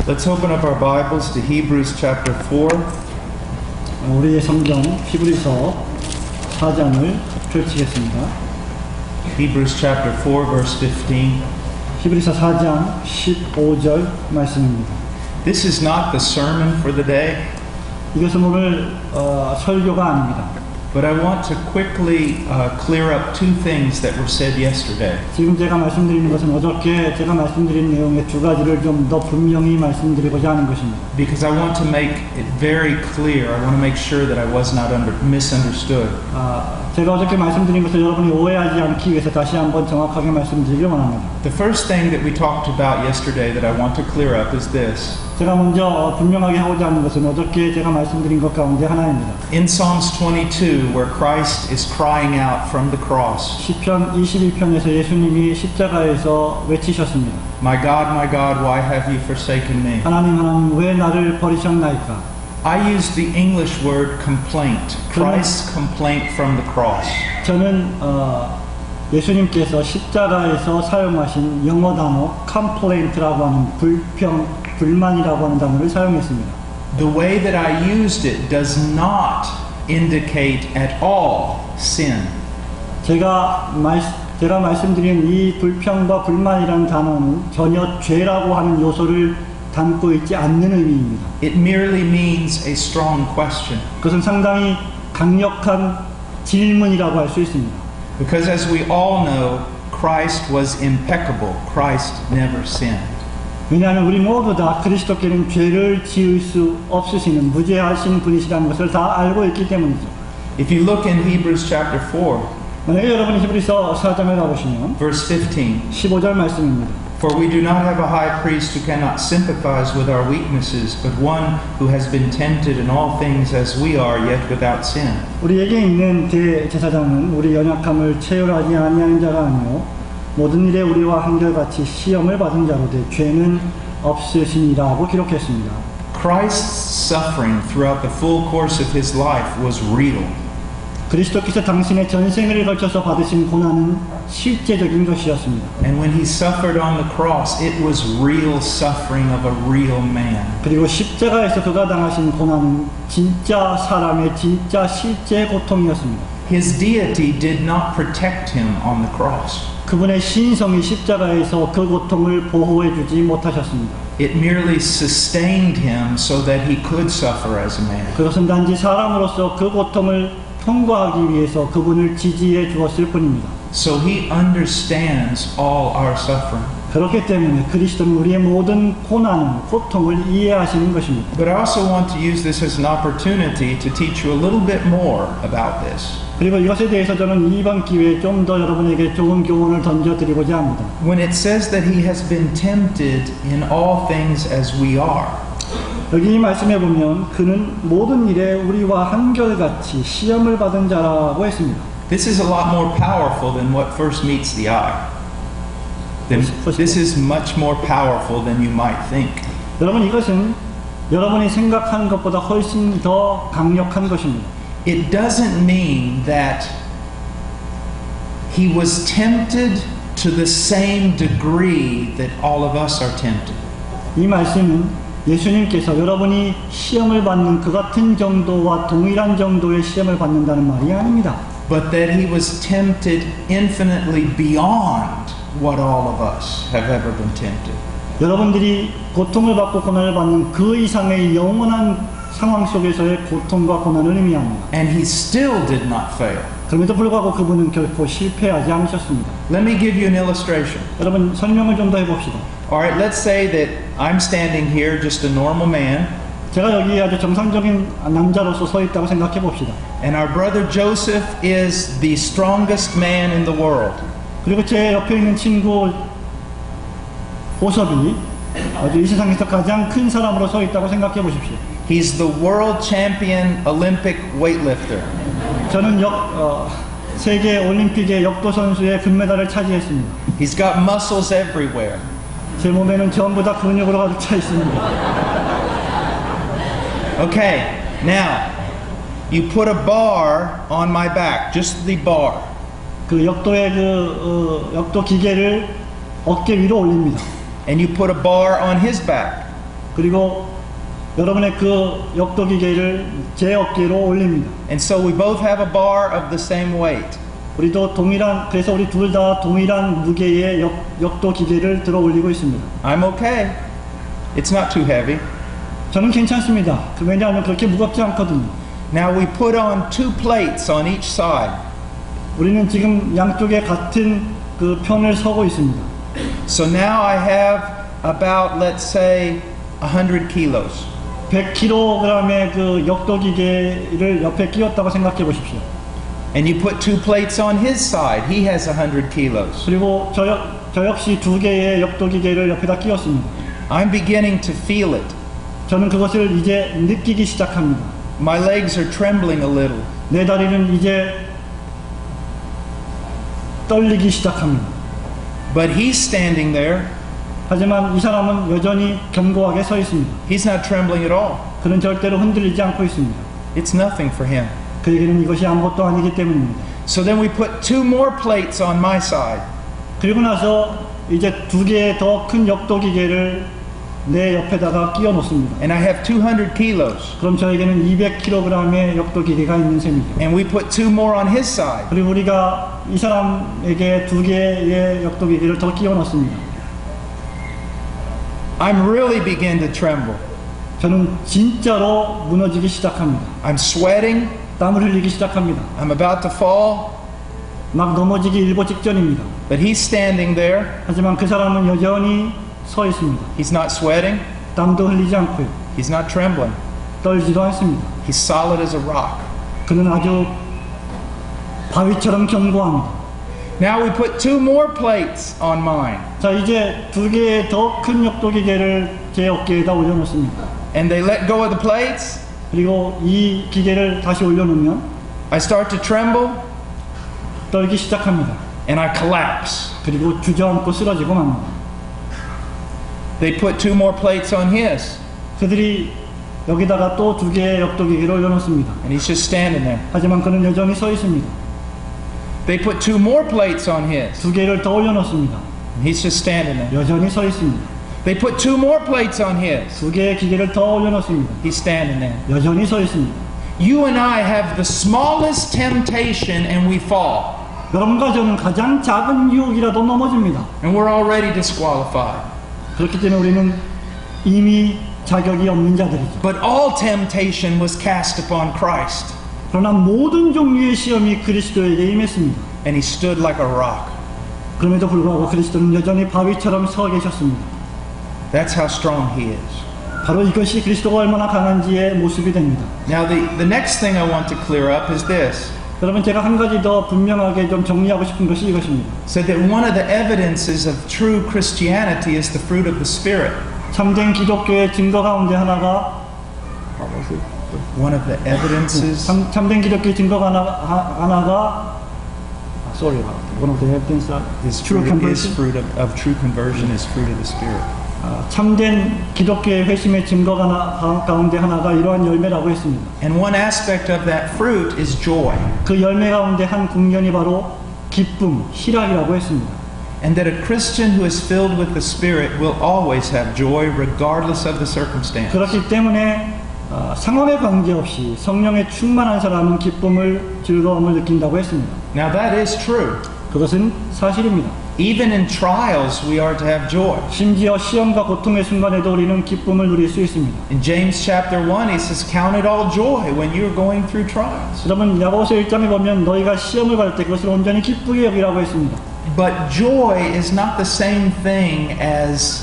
Let's open up our Bibles to Hebrews chapter 4. 우리의 성경 히브리서 4장을 펼치겠습니다. Hebrews chapter 4 verse 15. 히브리서 4장 15절 말씀입니다. This is not the sermon for the day, 이것은 오늘 설교가 아닙니다. but I want to quickly clear up two things that were said yesterday. 지금 제가 말씀드리는 것은 어저께 제가 말씀드린 내용의 두 가지를 좀 더 분명히 말씀드리고자 하는 것입니다. Because I want to make it very clear. I want to make sure that I was not misunderstood. 제가 어저께 말씀드린 것을 여러분이 오해하지 않기 위해서 다시 한번 정확하게 말씀드리길 원합니다. The first thing that we talked about yesterday that I want to clear up is this. 제가 먼저 분명하게 하고자 하는 것은 어저께 제가 말씀드린 것 가운데 하나입니다. In Psalms 22, where Christ is crying out from the cross, 시편 21편에서 예수님이 십자가에서 외치셨습니다. my God, why have you forsaken me? 하나님, 하나님, 왜 나를 버리셨나이까? I use the English word complaint, Christ's complaint from the cross. 저는 예수님께서 십자가에서 사용하신 영어 단어 complaint라고 하는 불만이라고 하는 단어를 사용했습니다. The way that I used it does not indicate at all sin. 제가 말씀드린 이 불평과 불만이라는 단어는 전혀 죄라고 하는 요소를 담고 있지 않는 의미입니다. It merely means a strong question. 그것은 상당히 강력한 질문이라고 할 수 있습니다. Because as we all know, Christ was impeccable. Christ never sinned. 왜냐하면 우리 모두 다 그리스도께는 죄를 지을 수 없으시는 무죄하신 분이시라는 것을 다 알고 있기 때문이죠. If you look in Hebrews chapter 4, 만약에 여러분이 히브리서 4장을 가보시면 verse 15, 15절 말씀입니다. For we do not have a high priest who cannot sympathize with our weaknesses, but one who has been tempted in all things as we are, yet without sin. 우리에게 있는 대제사장은 우리 연약함을 체휼하지 아니하는 자가 아니요 모든 일에 우리와 한결같이 시험을 받은 자로 되 죄는 없으시니라고 기록했습니다. Christ's suffering throughout the full course of his life was real. 그리스도께서 당신의 전생을 걸쳐서 받으신 고난은 실제적인 것이었습니다. And when he suffered on the cross, it was real suffering of a real man. 그리고 십자가에서 그가 당하신 고난은 진짜 사람의 진짜 실제 고통이었습니다. His deity did not protect him on the cross. 그분의 신성이 십자가에서 그 고통을 보호해주지 못하셨습니다. It merely sustained him so that he could suffer as a man. 그것은 단지 사람으로서 그 고통을 통과하기 위해서 그분을 지지해 주었을 뿐입니다. So he understands all our suffering. 그렇기 때문에 그리스도는 우리의 모든 고통을 이해하시는 것입니다. But I also want to use this as an opportunity to teach you a little bit more about this. 그리고 이것에 대해서 저는 이번 기회에 좀 더 여러분에게 좋은 교훈을 던져드리고자 합니다. When it says that he has been tempted in all things as we are, 여기 이 말씀에 보면 그는 모든 일에 우리와 한결같이 시험을 받은 자라고 했습니다. this is a lot more powerful than what first meets the eye. This is much more powerful than you might think. 여러분, 이것은 여러분이 생각하는 것보다 훨씬 더 강력한 것입니다. It doesn't mean that he was tempted to the same degree that all of us are tempted. 이 말씀은 예수님께서 여러분이 시험을 받는 그 같은 정도와 동일한 정도의 시험을 받는다는 말이 아닙니다. But that he was tempted infinitely beyond what all of us have ever been tempted. 여러분들이 고통을 받고 고난을 받는 그 이상의 영원한 상황 속에서의 고통과 고난을 의미합니다. And he still did not fail. 그럼에도 불구하고 그분은 결코 실패하지 않으셨습니다. Let me give you an illustration. 여러분, 설명을 좀 더 해봅시다. Alright, let's say that I'm standing here, just a normal man, 제가 여기 아주 정상적인 남자로서 서 있다고 생각해 봅시다. and our brother Joseph is the strongest man in the world. 그리고 제 옆에 있는 친구 보섭이 아주 이 세상에서 가장 큰 사람으로 서 있다고 생각해 보십시오. He's the world champion Olympic weightlifter. 저는 세계 올림픽의 역도 선수의 금메달을 차지했습니다. He's got muscles everywhere. 제 몸에는 전부 다 근육으로 가득 차 있습니다. Okay, now you put a bar on my back, just the bar. 그 역도의 역도 기계를 어깨 위로 올립니다. And you put a bar on his back. 그리고 여러분의 그 역도 기계를 제 어깨로 올립니다. And so we both have a bar of the same weight. 우리도 동일한, 그래서 우리 둘 다 동일한 무게의 역도 기계를 들어 올리고 있습니다. I'm okay. It's not too heavy. 저는 괜찮습니다. 왜냐하면 그렇게 무겁지 않거든요. Now we put on 2 plates on each side. 우리는 지금 양쪽에 같은 그 편을 서고 있습니다. So now I have about, let's say, 100 kilos. 100kg의 그 역도 기계를 옆에 끼웠다고 생각해 보십시오. And you put 2 plates on his side. He has 100 kilos. 그리고 저 역시 2개의 역도 기계를 옆에다 끼웠습니다. I'm beginning to feel it. 저는 그것을 이제 느끼기 시작합니다. My legs are trembling a little. 내 다리는 이제 떨리기 시작합니다. But he's standing there. 하지만 이 사람은 여전히 견고하게 서 있습니다. He's not trembling at all. 그는 절대로 흔들리지 않고 있습니다. It's nothing for him. 그에게는 이것이 아무것도 아니기 때문입니다. So then we put 2 more plates on my side. 그리고 나서 이제 2개의 더 큰 역도 기계를 내 옆에다가 끼워 놓습니다. And I have 200 kilos. 그럼 저에게는 200kg의 역도 기계가 있는 셈이죠. And we put 2 more on his side. 그리고 우리가 이 사람에게 2개의 역도 기계를 더 끼워 넣습니다. I'm really begin to tremble. 저는 진짜로 무너지기 시작합니다. I'm sweating. 땀을 흘리기 시작합니다. I'm about to fall. 막 넘어지기 일보 직전입니다. But he's standing there. 하지만 그 사람은 여전히 서 있습니다. He's not sweating. 땀도 흘리지 않고요. He's not trembling. 떨지도 않습니다. He's solid as a rock. 그는 아주 바위처럼 견고합니다. Now we put 2 more plates on mine. 자, 이제 2개의 더 큰 역도 기계를 제 어깨에다 올려놓습니다. And they let go of the plates. 그리고 이 기계를 다시 올려놓으면 I start to tremble. 떨기 시작합니다. And I collapse. 그리고 주저앉고 쓰러지고 맙니다. They put 2 more plates on his. 그들이 여기다가 또 2개의 역도 기계를 올려놓습니다. And he's just standing there. 하지만 그는 여전히 서 있습니다. They put 2 more plates on his. 2개를 더 올려놓습니다. And he's just standing there. 여전히 서 있습니다. They put 2 more plates on his. 2개의 기계를 더 올려놓습니다. He's standing there. 여전히 서 있습니다. You and I have the smallest temptation and we fall. 여러분과 저는 가장 작은 유혹이라도 넘어집니다. And we're already disqualified. 그렇기 때문에 우리는 이미 자격이 없는 자들이죠. But all temptation was cast upon Christ. 그러나 모든 종류의 시험이 그리스도에게 임했습니다. And he stood like a rock. 그럼에도 불구하고 그리스도는 여전히 바위처럼 서 계셨습니다. That's how strong he is. 바로 이것이 그리스도가 얼마나 강한지의 모습이 됩니다. Now the next thing I want to clear up is this. 여러분, 제가 한 가지 더 분명하게 좀 정리하고 싶은 것이 이것입니다. Said that one of the evidences of true Christianity is the fruit of the Spirit. 참된 기독교의 증거 가운데 하나가 One of the evidences. 참된 기독교의 증거가 하나가 sorry, one of the evidence Is true fruit, is conversion. fruit of true conversion is fruit of the Spirit. 참된 기독교의 회심의 증거가 가운데 하나가 이러한 열매라고 했습니다. And one aspect of that fruit is joy. 그 열매 가운데 한 국면이 바로 기쁨, 희락이라고 했습니다. And that a Christian who is filled with the Spirit will always have joy regardless of the circumstance. 그렇기 때문에 상황에 관계없이 성령에 충만한 사람은 기쁨을, 즐거움을 느낀다고 했습니다. Now that is true. 그것은 사실입니다. Even in trials we are to have joy. 심지어 시험과 고통의 순간에도 우리는 기쁨을 누릴 수 있습니다. In James chapter 1 he says count it all joy when you're going through trials. 여러분, 야고보서 1장에 보면 너희가 시험을 받을 때 그것을 온전히 기쁘게 여기라고 했습니다. But joy is not the same thing as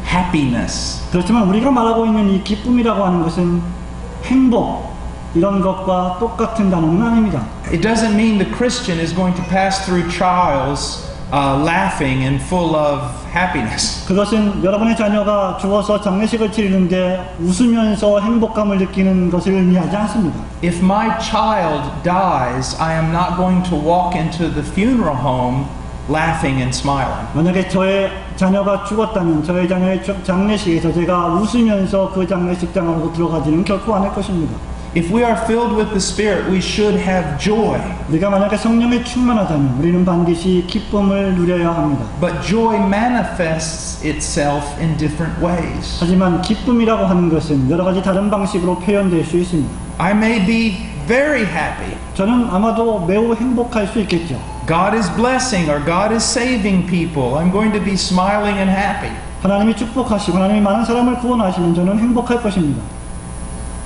happiness. 그렇지만 우리가 말하고 있는 이 기쁨이라고 하는 것은 행복, 이런 것과 똑같은 단어는 아닙니다. It doesn't mean the Christian is going to pass through trials laughing and full of happiness. 그것은 여러분의 자녀가 죽어서 장례식을 치르는데 웃으면서 행복감을 느끼는 것을 의미하지 않습니다. If my child dies, I am not going to walk into the funeral home laughing and smiling. 만약에 저의 자녀가 죽었다면 저의 자녀의 장례식에서 제가 웃으면서 그 장례식장으로 들어가지는 결코 않을 것입니다. If we are filled with the Spirit, we should have joy. 우리가 만약에 성령에 충만하다면 우리는 반드시 기쁨을 누려야 합니다. But joy manifests itself in different ways. 하지만 기쁨이라고 하는 것은 여러 가지 다른 방식으로 표현될 수 있습니다. I may be very happy. 저는 아마도 매우 행복할 수 있겠죠. God is blessing or God is saving people. I'm going to be smiling and happy. 하나님이 축복하시고 하나님이 많은 사람을 구원하시면 저는 행복할 것입니다.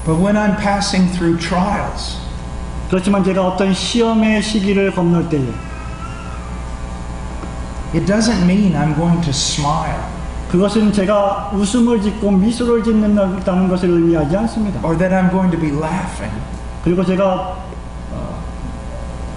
But when I'm passing through trials, 그렇지만 제가 어떤 시험의 시기를 건널 때에 it doesn't mean I'm going to smile 그것은 제가 웃음을 짓고 미소를 짓는다는 것을 의미하지 않습니다. or that I'm going to be laughing. 그리고 제가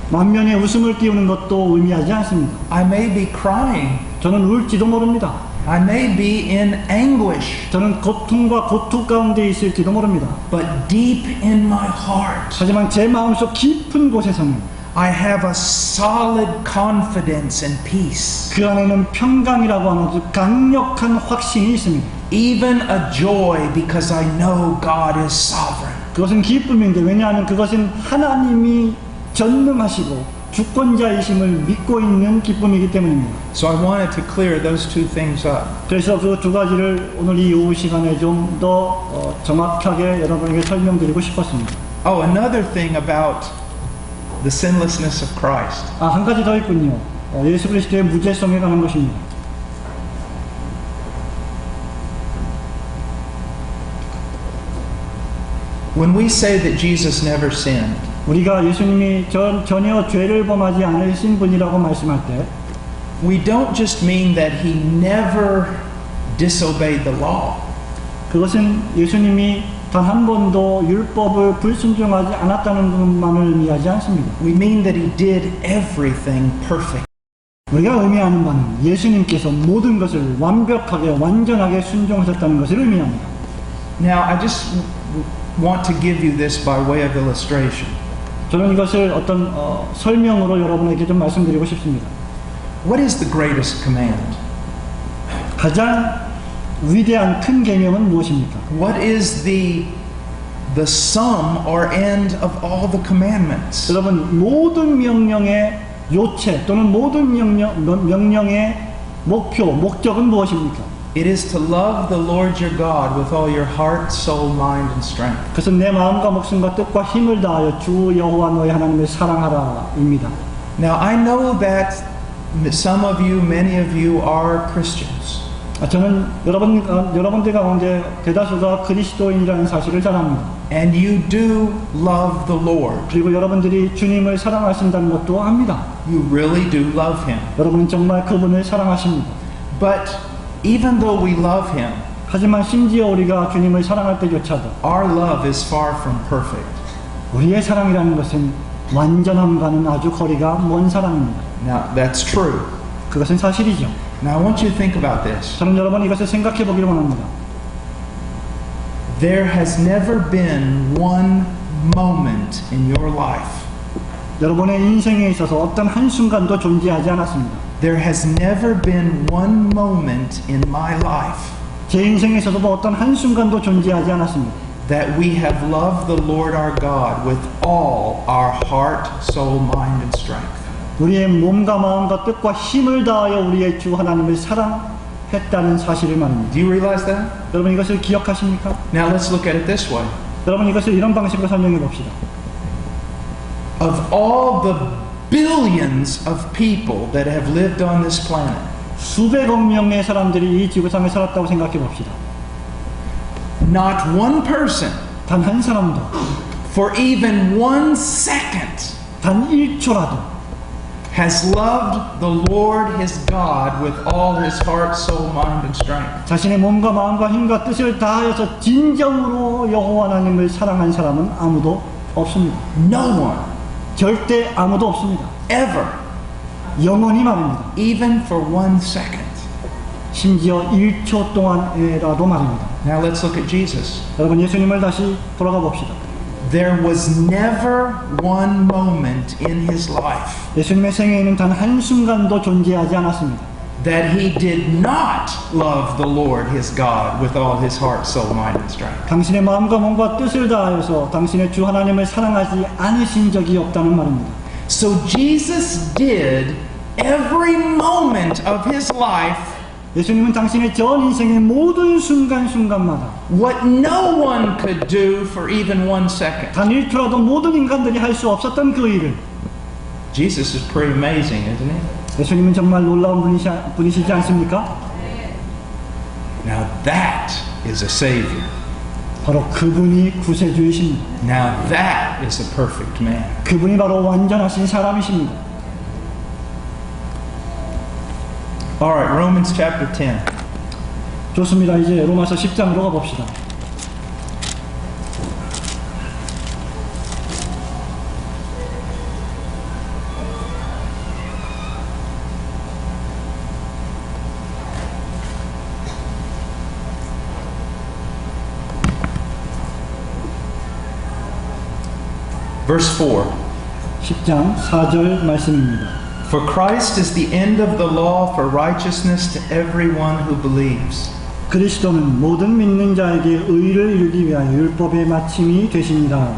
만면에 웃음을 띄우는 것도 의미하지 않습니다. I may be crying. 저는 울지도 모릅니다. I may be in anguish. 저는 고통과 고통 가운데 있을지도 모릅니다. But deep in my heart, 하지만 제 마음속 깊은 곳에서는 I have a solid confidence and peace. 그 안에는 평강이라고 하는 아주 강력한 확신이 있습니다. Even a joy because I know God is sovereign. 그것은 기쁨인데 왜냐하면 그것은 하나님이 전능하시고 주권자이심을 믿고 있는 기쁨이기 때문입니다. So I wanted to clear those two things up. 그래서 그 두 가지를 오늘 이 오후 시간에 좀 더 정확하게 여러분에게 설명드리고 싶었습니다. Oh, another thing about the sinlessness of Christ. 한 가지 더 있군요. 예수 그리스도의 무죄성에 관한 것입니다. When we say that Jesus never sinned, 우리가 예수님이 전혀 죄를 범하지 않으신 분이라고 말씀할 때 we don't just mean that he never disobeyed the law. 그것은 예수님이 단 한 번도 율법을 불순종하지 않았다는 것만을 의미하지 않습니다. We mean that he did everything perfect. 우리가 의미하는 바는 예수님께서 모든 것을 완벽하게 완전하게 순종하셨다는 것을 의미합니다. Now, I just want to give you this by way of illustration. 저는 이것을 어떤 설명으로 여러분에게 좀 말씀드리고 싶습니다. What is the greatest command? 가장 위대한 큰 계명은 무엇입니까? What is the sum or end of all the commandments? 여러분 모든 명령의 요체 또는 모든 명령의 목표, 목적은 무엇입니까? It is to love the Lord your God with all your heart, soul, mind, and strength. 그것은 내 마음과 목숨과 뜻과 힘을 다하여 주 여호와 너의 하나님을 사랑하라입니다. Now I know that some of you, many of you are Christians. 저는 여러분들 가운데 대다수가 그리스도인이라는 사실을 잘 압니다. And you do love the Lord. 그리고 여러분들이 주님을 사랑하신다는 것도 압니다. You really do love Him. 여러분은 정말 그분을 사랑하십니다. But even though we love Him, 하지만 심지어 우리가 주님을 사랑할 때조차도 our love is far from perfect. 우리의 사랑이라는 것은 완전함과는 아주 거리가 먼 사랑입니다. Now that's true. 그것은 사실이죠. Now I want you to think about this. 저는 여러분 이것을 생각해 보기를 원합니다. There has never been one moment in your life. 여러분의 인생에 있어서 어떤 한순간도 존재하지 않았습니다. There has never been one moment in my life 제 인생에서도 어떤 한순간도 존재하지 않았습니다. that we have loved the Lord our God with all our heart, soul, mind, and strength. 우리의 몸과 마음과 뜻과 힘을 다하여 우리의 주 하나님을 사랑했다는 사실을 말입니다. Do you realize that? 여러분 이것을 기억하십니까? Now let's look at it this way. 여러분 이것을 이런 방식으로 설명해 봅시다. Of all the billions of people that have lived on this planet, 수백억 명의 사람들이 이 지구상에 살았다고 생각해 봅시다. not one person 단 한 사람도 for even 1 second 단 1초라도 has loved the Lord his God with all his heart, soul, mind, and strength. 자신의 몸과 마음과 힘과 뜻을 다하여서 진정으로 여호와 하나님을 사랑한 사람은 아무도 없습니다. No one, 절대 아무도 없습니다. ever, 영원히 말입니다. even for 1 second. 심지어 1초 동안이라도 말입니다. Now let's look at Jesus. 여러분 예수님을 다시 돌아가 봅시다. There was never one moment in his life 예수님의 생애에는 단 한순간도 존재하지 않았습니다. that he did not love the Lord his God with all his heart, soul, mind, and strength. 당신의 마음과 몸과 뜻을 다하여서 당신의 주 하나님을 사랑하지 않으신 적이 없다는 말입니다. So Jesus did every moment of his life 예수님은 당신의 전 인생의 모든 순간순간마다 what no one could do for even 1 second. 단 1초라도 모든 인간들이 할 수 없었던 그 일을 Jesus is pretty amazing, isn't he? 예수님은 정말 놀라운 분이시지 않습니까? Now that is a Savior. 바로 그분이 구세주이십니다. Now that is a perfect man. 그분이 바로 완전하신 사람이십니다. All right, Romans chapter 10. 좋습니다. 이제 로마서 10장으로 가봅시다. Verse 4. 10장 4절 말씀입니다. For Christ is the end of the law for righteousness to everyone who believes. 그리스도는 모든 믿는 자에게 의를 이루기 위하여 율법의 마침이 되시니라.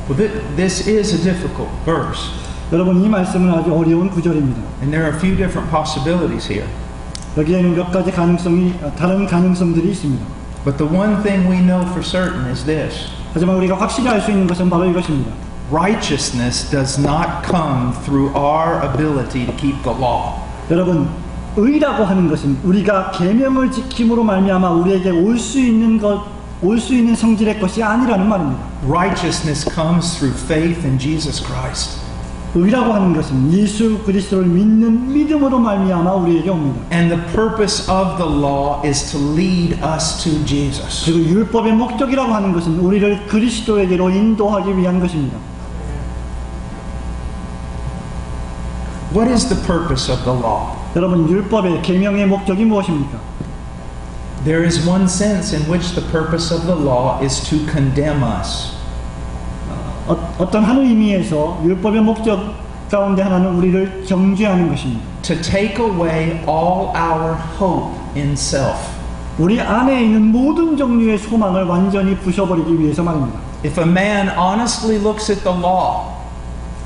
Well, this is a difficult verse. 여러분 이 말씀은 아주 어려운 구절입니다. And there are a few different possibilities here. 여기에는 몇 가지 다른 가능성들이 있습니다. But the one thing we know for certain is this. 하지만 우리가 확실히 알 수 있는 것은 바로 이것입니다. Righteousness does not come through our ability to keep the law. 여러분, 의라고 하는 것은 우리가 계명을 지킴으로 말미암아 우리에게 올 수 있는 성질의 것이 아니라는 말입니다. Righteousness comes through faith in Jesus Christ. 의라고 하는 것은 예수 그리스도를 믿는 믿음으로 말미암아 우리에게 옵니다. And the purpose of the law is to lead us to Jesus. 그리고 율법의 목적이라고 하는 것은 우리를 그리스도에게로 인도하기 위한 것입니다. What is the purpose of the law? 여러분, 율법의 계명의 목적이 무엇입니까? There is one sense in which the purpose of the law is to condemn us. 어떤 한 의미에서 율법의 목적 가운데 하나는 우리를 정죄하는 것입니다. To take away all our hope in self. 우리 안에 있는 모든 종류의 소망을 완전히 부셔버리기 위해서 말입니다. If a man honestly looks at the law,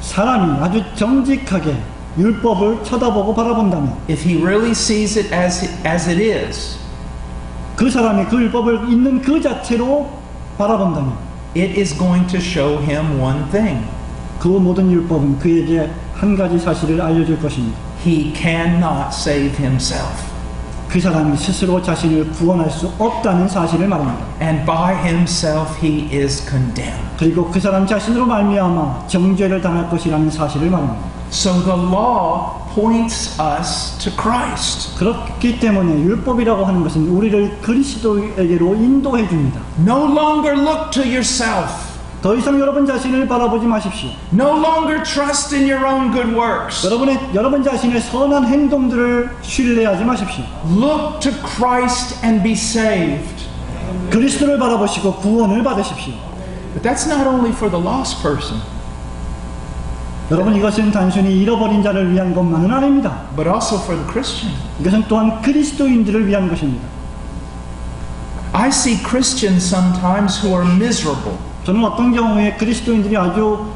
사람이 아주 정직하게 율법을 쳐다보고 바라본다면, if he really sees it as it is, 그 사람이 그 율법을 있는 그 자체로 바라본다면, it is going to show him one thing. 그 모든 율법은 그에게 한 가지 사실을 알려줄 것입니다. He cannot save himself. 그 사람이 스스로 자신을 구원할 수 없다는 사실을 말합니다. And by himself he is condemned. 그리고 그 사람 자신으로 말미암아 정죄를 당할 것이라는 사실을 말합니다. So the law points us to Christ. 그렇기 때문에 율법이라고 하는 것은 우리를 그리스도에게로 인도해 줍니다. No longer look to yourself. 더 이상 여러분 자신을 바라보지 마십시오. No longer trust in your own good works. 여러분 자신의 선한 행동들을 신뢰하지 마십시오. Look to Christ and be saved. 그리스도를 바라보시고 구원을 받으십시오. But that's not only for the lost person, 여러분, 이것은 단순히 잃어버린 자를 위한 것만은 아닙니다. but also for the Christian. 이것은 또한 그리스도인들을 위한 것입니다. I see Christians sometimes who are miserable. 저는 어떤 경우에 그리스도인들이 아주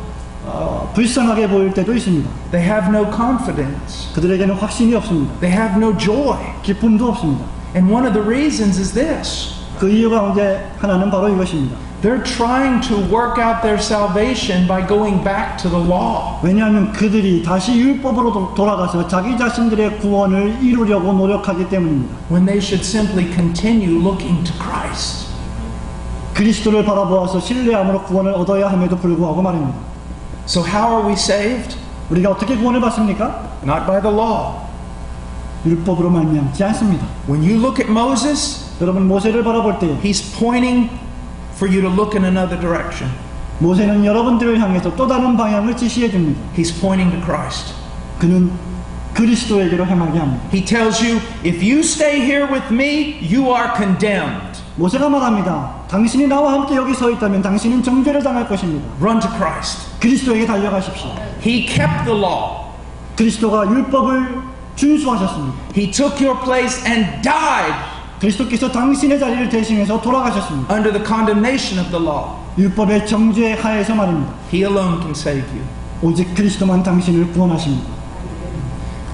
불쌍하게 보일 때도 있습니다. They have no confidence. 그들에게는 확신이 없습니다. They have no joy. 기쁨도 없습니다. And one of the reasons is this. 그 이유 가운데 하나는 바로 이것입니다. They're trying to work out their salvation by going back to the law. 왜냐하면 그들이 다시 율법으로 돌아가서 자기 자신들의 구원을 이루려고 노력하기 때문입니다. When they should simply continue looking to Christ. 그리스도를 바라보아서 신뢰함으로 구원을 얻어야 함에도 불구하고 말입니다. So how are we saved? 우리가 어떻게 구원을 받습니까? Not by the law. 율법으로 말미암지 않습니다. When you look at Moses, 여러분, 모세를 바라볼 때 he's pointing for you to look in another direction. 모세는 여러분들을 향해서 또 다른 방향을 지시해 줍니다. He's pointing to Christ. 그는 그리스도에게로 향하게 합니다. He tells you, if you stay here with me, you are condemned. 모세가 말합니다. 당신이 나와 함께 여기 서 있다면 당신은 정죄를 당할 것입니다. Run to Christ. 그리스도에게 달려가십시오. He kept the law. 그리스도가 율법을 준수하셨습니다. He took your place and died 그리스도께서 당신의 자리를 대신해서 돌아가셨습니다. under the condemnation of the law. 율법의 정죄 하에서 말입니다. He alone can save you. 오직 그리스도만 당신을 구원하십니다.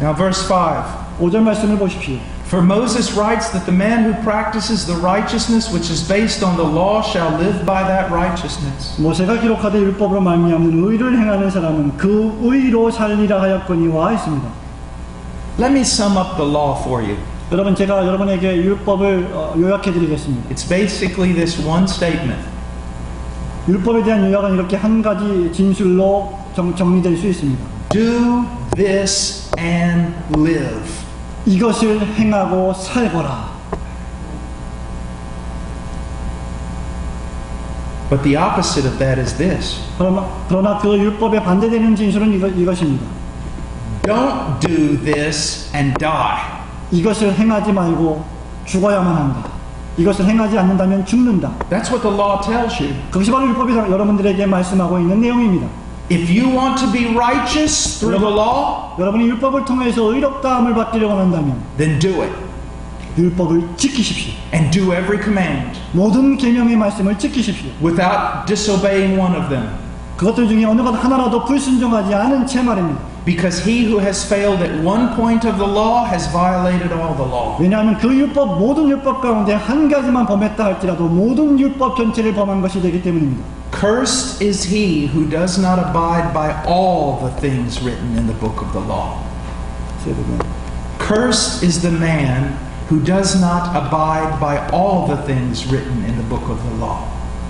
Now verse 5. 5절 말씀을 보십시오. For Moses writes that the man who practices the righteousness which is based on the law shall live by that righteousness. 모세가 기록하되 율법으로 말미암는 의를 행하는 사람은 그 의로 살리라 하였거니와 했습니다. Let me sum up the law for you. 여러분 제가 여러분에게 율법을 요약해 드리겠습니다. It's basically this one statement. 율법에 대한 요약은 이렇게 한 가지 진술로 정리될 수 있습니다. Do this and live. 이것을 행하고 살거라. But the opposite of that is this. 그러나 그 율법에 반대되는 진술은 이것입니다. Don't do this and die. 이것을 행하지 말고 죽어야만 한다. 이것을 행하지 않는다면 죽는다. That's what the law tells you. 그것이 바로 율법이 여러분들에게 말씀하고 있는 내용입니다. If you want to be righteous through the law, 여러분이 율법을 통해서 의롭다함을 받기를 원한다면 then do it. 율법을 지키십시오. And do every command 모든 계명의 말씀을 지키십시오. without disobeying one of them. 그것들 중에 어느 것 하나라도 불순종하지 않은 채 말입니다. Because he who has failed at one point of the law has violated all the law. 왜냐하면 그 율법 모든 율법 가운데 한 가지만 범했다 할지라도 모든 율법 전체를 범한 것이 되기 때문입니다. Cursed is he who does not abide by all the things written in the book of the law. Cursed is the man who does not abide by all the things written in the book of the law.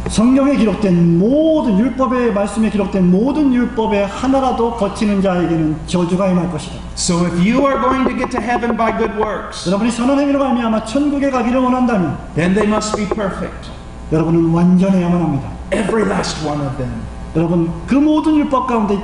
성경에 기록된 모든 율법의 말씀에 기록된 모든 율법에 하나라도 거치는 자에게는 저주가 임할 것이다. So if you are going to get to heaven by good works, 여러분이 선한 행위로 말미암아 천국에 가기를 원한다면 then they must be perfect. 여러분은 완전해야만 합니다. Every last one of them. 여러분 그 모든 율법 가운데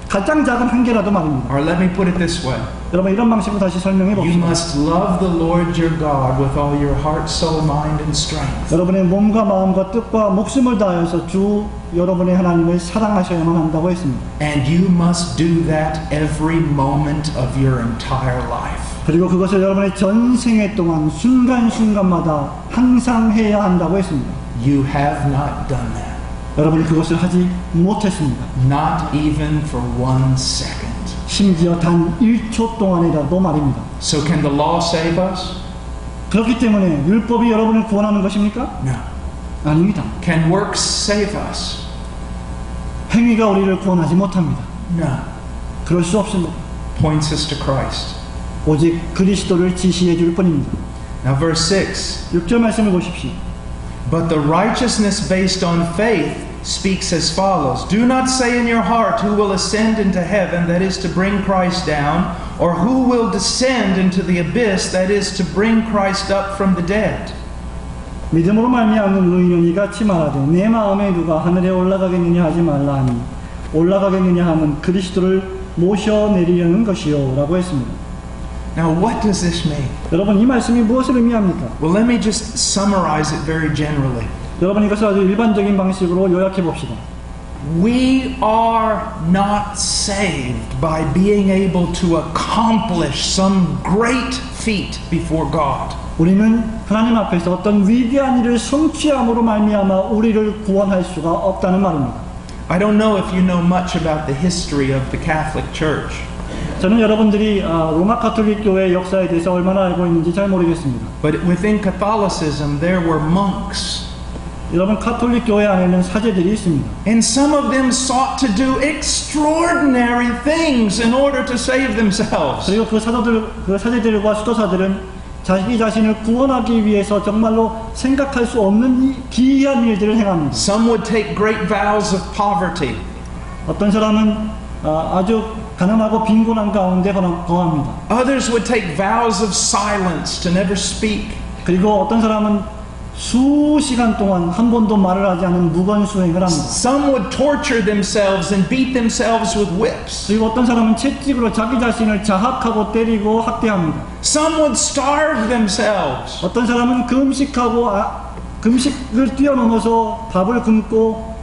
가장 작은 한 개라도 말입니다. Or let me put it this way. 여러분 이런 방식으로 다시 설명해 You 봅시다. must love the Lord your God with all your heart, soul, mind, and strength. 여러분의 몸과 마음과 뜻과 목숨을 다하여서 주 여러분의 하나님을 사랑하셔야만 한다고 했습니다. And you must do that every moment of your entire life. 그리고 그것을 여러분의 전생애 동안 순간순간마다 항상 해야 한다고 했습니다. You have not done that. 여러분이 그것을 하지 못했습니다. Not even for 1 second. 심지어 단 1초 동안이라도 말입니다. So can the law save us? 그렇기 때문에 율법이 여러분을 구원하는 것입니까? No. 아닙니다. Can works save us? 행위가 우리를 구원하지 못합니다. No. 그럴 수 없습니다. Points us to Christ. 오직 그리스도를 지시해 줄 뿐입니다. Now verse 6. 6절 말씀을 보십시오. But the righteousness based on faith speaks as follows. Do not say in your heart who will ascend into heaven, that is to bring Christ down, or who will descend into the abyss, that is to bring Christ up from the dead. 믿음으로 말미암는 의인은 이같이 말하되 내 마음에 누가 하늘에 올라가겠느냐 하지 말라 하니 올라가겠느냐 하면 그리스도를 모셔내리려는 것이요 라고 했습니다. Now what does this mean? 여러분 이 말씀이 무엇을 의미합니까? Well, let me just summarize it very generally. 여러분 이것을 아주 일반적인 방식으로 요약해 봅시다. We are not saved by being able to accomplish some great feat before God. 우리는 하나님 앞에서 어떤 위대한 일을 성취함으로 말미암아 우리를 구원할 수가 없다는 말입니다. I don't know if you know much about the history of the Catholic Church. 저는 여러분들이 로마 가톨릭 교회의 역사에 대해서 얼마나 알고 있는지 잘 모르겠습니다. But within Catholicism, there were monks. 여러분 가톨릭 교회 안에는 사제들이 있습니다. And some of them sought to do extraordinary things in order to save themselves. 그리고 그 사제들과 수도사들은 자기 자신을 구원하기 위해서 정말로 생각할 수 없는 기이한 일들을 행합니다. Some would take great vows of poverty. 어떤 사람은 아주 가난하고 빈곤한 가운데 거합니다. Others would take vows of silence to never speak. 그리고 어떤 사람은 수시간 동안 한 번도 말을 하지 않은 무건 수행을 합니다. Some would torture themselves and beat themselves with whips. 그리고 어떤 사람은 채찍으로 자기 자신을 자학하고 때리고 학대합니다. Some would starve themselves. 어떤 사람은 금식을 뛰어넘어서 밥을 굶고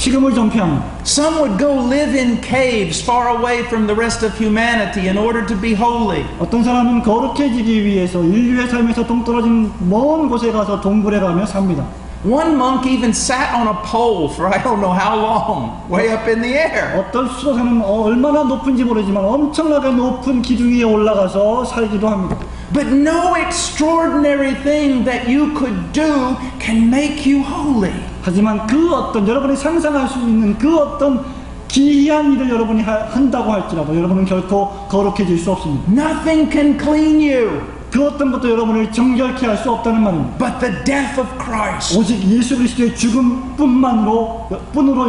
식음을 전폐합니다. Some would go live in caves far away from the rest of humanity in order to be holy. 어떤 사람은 거룩해지기 위해서 인류의 삶에서 동떨어진 먼 곳에 가서 동굴에 가며 삽니다. One monk even sat on a pole for I don't know how long, way up in the air. 어떤 수도사는 얼마나 높은지 모르지만 엄청나게 높은 기둥 위에 올라가서 살기도 합니다. But no extraordinary thing that you could do can make you holy. 하지만 그 어떤 여러분이 상상할 수 있는 그 어떤 기이한 일을 여러분이 한다고 할지라도 여러분은 결코 거룩해질 수 없습니다. Nothing can clean you 그 어떤 것도 여러분을 정결케 할 수 없다는 말입니다. but the death of Christ 오직 예수 그리스도의 죽음뿐으로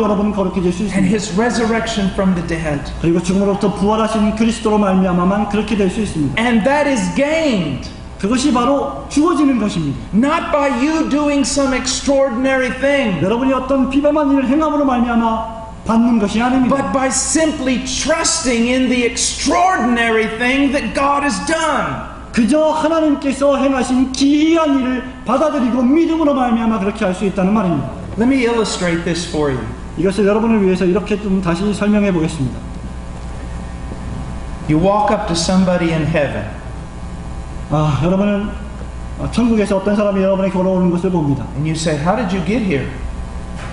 여러분은 거룩해질 수 and 있습니다. his resurrection from the dead. 그리고 죽음으로부터 부활하신 그리스도로 말미암아만 그렇게 될 수 있습니다. And that is gained 그것이 바로 주어지는 것입니다. not by you doing some extraordinary thing, 여러분이 어떤 비범한 일을 행함으로 말미암아 받는 것이 아닙니다. but by simply trusting in the extraordinary thing that God has done. 그저 하나님께서 행하신 기이한 일을 받아들이고 믿음으로 말미암아 그렇게 할 수 있다는 말입니다. Let me illustrate this for you. 이것을 여러분을 위해서 이렇게 좀 다시 설명해 보겠습니다. You walk up to somebody in heaven. 여러분은 천국에서 어떤 사람이 여러분에게 걸어오는 것을 봅니다. And you say, how did you get here?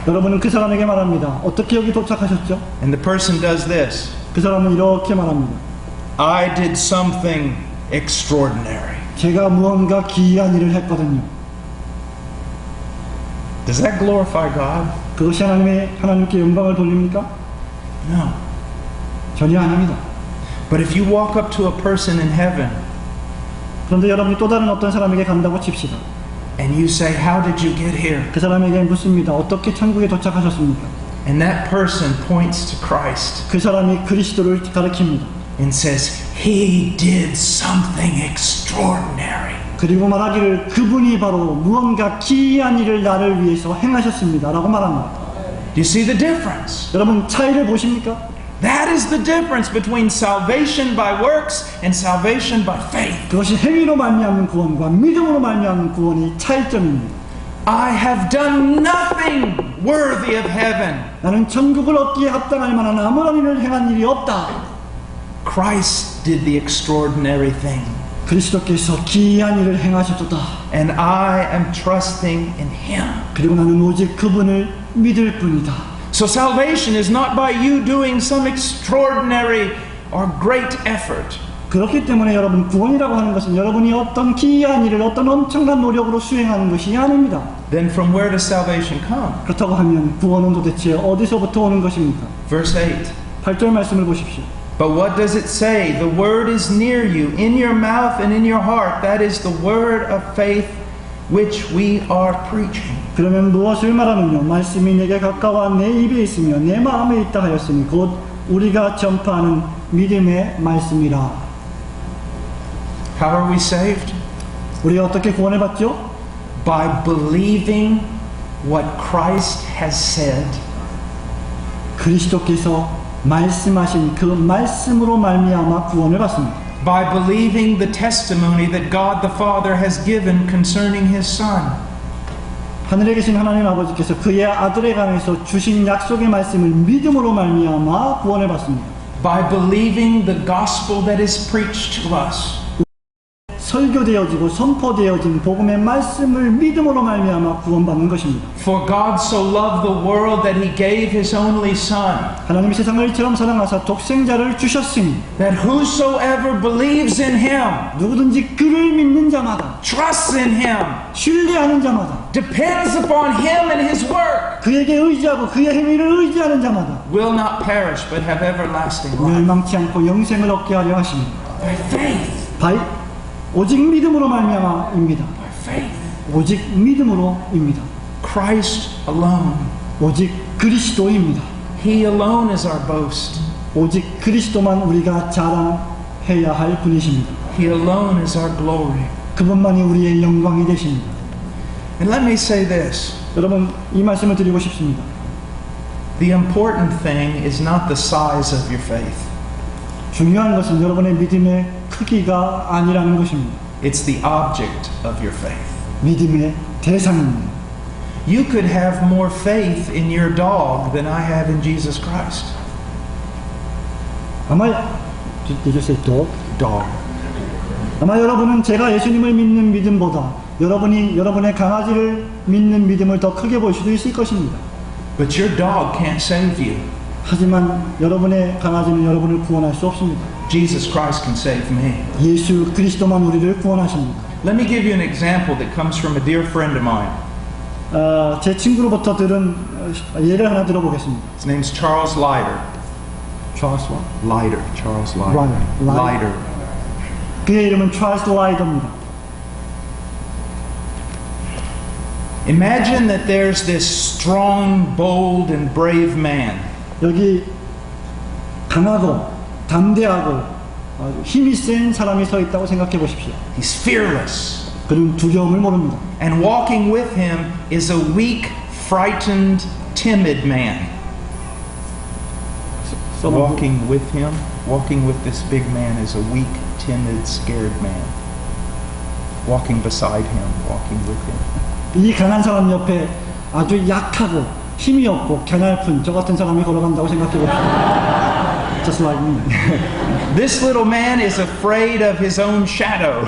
여러분은 그 사람에게 말합니다. 어떻게 여기 도착하셨죠? And the person does this. 그 사람은 이렇게 말합니다. I did something extraordinary. 제가 무언가 기이한 일을 했거든요. Does that glorify God? 그것이 하나님께 영광을 돌립니까? No. 전혀 아닙니다. But if you walk up to a person in heaven 그런데 여러분이 또 다른 어떤 사람에게 간다고 칩시다. and you say, how did you get here? 그 사람에게 묻습니다. 어떻게 천국에 도착하셨습니까? And that person points to Christ 그 사람이 그리스도를 가리킵니다. and says, he did something extraordinary. 그리고 말하기를 그분이 바로 무언가 기이한 일을 나를 위해서 행하셨습니다 라고 말합니다. Do you see the difference? 여러분 차이를 보십니까? That is the difference between salvation by works and salvation by faith. 그것이 행위로 말미암는 구원과 믿음으로 말미암는 구원이 차이점입니다. I have done nothing worthy of heaven. 나는 천국을 얻기에 합당할 만한 아무런 일을 행한 일이 없다. Christ did the extraordinary thing. 그리스도께서 기이한 일을 행하셨도다. And I am trusting in Him. 그리고 나는 오직 그분을 믿을 뿐이다. So salvation is not by you doing some extraordinary or great effort. 그렇기 때문에 여러분 구원이라고 하는 것은 여러분이 어떤 기이한 일을 어떤 엄청난 노력으로 수행하는 것이 아닙니다. Then from where does salvation come? 그렇다고 하면 구원은 도대체 어디서부터 오는 것입니까? Verse 8. 8절 말씀을 보십시오. But what does it say? The word is near you, in your mouth and in your heart. That is the word of faith which we are preaching. 그러면 무엇을 말하느냐? 말씀이 내게 가까워 내 입에 있으며 내 마음에 있다 하였으니 곧 우리가 전파하는 믿음의 말씀이라. How are we saved? 우리가 어떻게 구원을 받죠? By believing what Christ has said. 그리스도께서 말씀하신 그 말씀으로 말미암아 구원을 받습니다. By believing the testimony that God the Father has given concerning His Son. 하늘에 계신 하나님 아버지께서 그의 아들에 관해서 주신 약속의 말씀을 믿음으로 말미암아 구원을 받습니다. By believing the gospel that is preached to us. 설교되어지고 선포되어진 복음의 말씀을 믿음으로 말미암아 구원받는 것입니다. For God so loved the world that He gave His only Son, 하나님이 세상을 이처럼 사랑하사 독생자를 주셨으니 that whosoever believes in Him, 누구든지 그를 믿는 자마다 trusts in Him, 신뢰하는 자마다 depends upon Him and His work, 그에게 의지하고 그의 행위를 의지하는 자마다 will not perish but have everlasting life. 멸망치 않고 영생을 얻게 하려 하십니다. By faith. 오직 믿음으로 말미암아입니다. By faith. 오직 믿음으로입니다. Christ alone. 오직 그리스도입니다. He alone is our boast. 오직 그리스도만 우리가 자랑해야 할 분이십니다. He alone is our glory. 그분만이 우리의 영광이 되십니다. And let me say this. 여러분 이 말씀을 드리고 싶습니다. The important thing is not the size of your faith. 중요한 것은 여러분의 믿음의 크기가 아니라는 것입니다. It's the object of your faith. 믿음의 대상입니다. You could have more faith in your dog than I have in Jesus Christ. 아마 did you say dog? Dog. 아마 여러분은 제가 예수님을 믿는 믿음보다 여러분이 여러분의 강아지를 믿는 믿음을 더 크게 볼 수도 있을 것입니다. But your dog can't save you. 하지만 여러분의 강아지는 여러분을 구원할 수 없습니다. Jesus Christ can save me. 예수 그리스도만 우리를 구원하십니다. Let me give you an example that comes from a dear friend of mine. 제 친구로부터 들은 예를 하나 들어보겠습니다. His name's Charles Leiter. Charles what? Leiter. Charles Leiter. Leiter. 그의 이름은 Charles Leiter입니다. Imagine that there's this strong, bold, and brave man. 여기 강하고 담대하고 힘이 센 사람이 서 있다고 생각해 보십시오. He's fearless. 그는 두려움을 모릅니다. And walking with him is a weak, frightened, timid man. Walking with this big man is a weak, timid, scared man. Walking beside him, walking with him. 이 강한 사람 옆에 아주 약하고 힘이 없고 갸냘픈 저 같은 사람이 걸어간다고 생각해 봅시다. Just like me. This little man is afraid of his own shadow.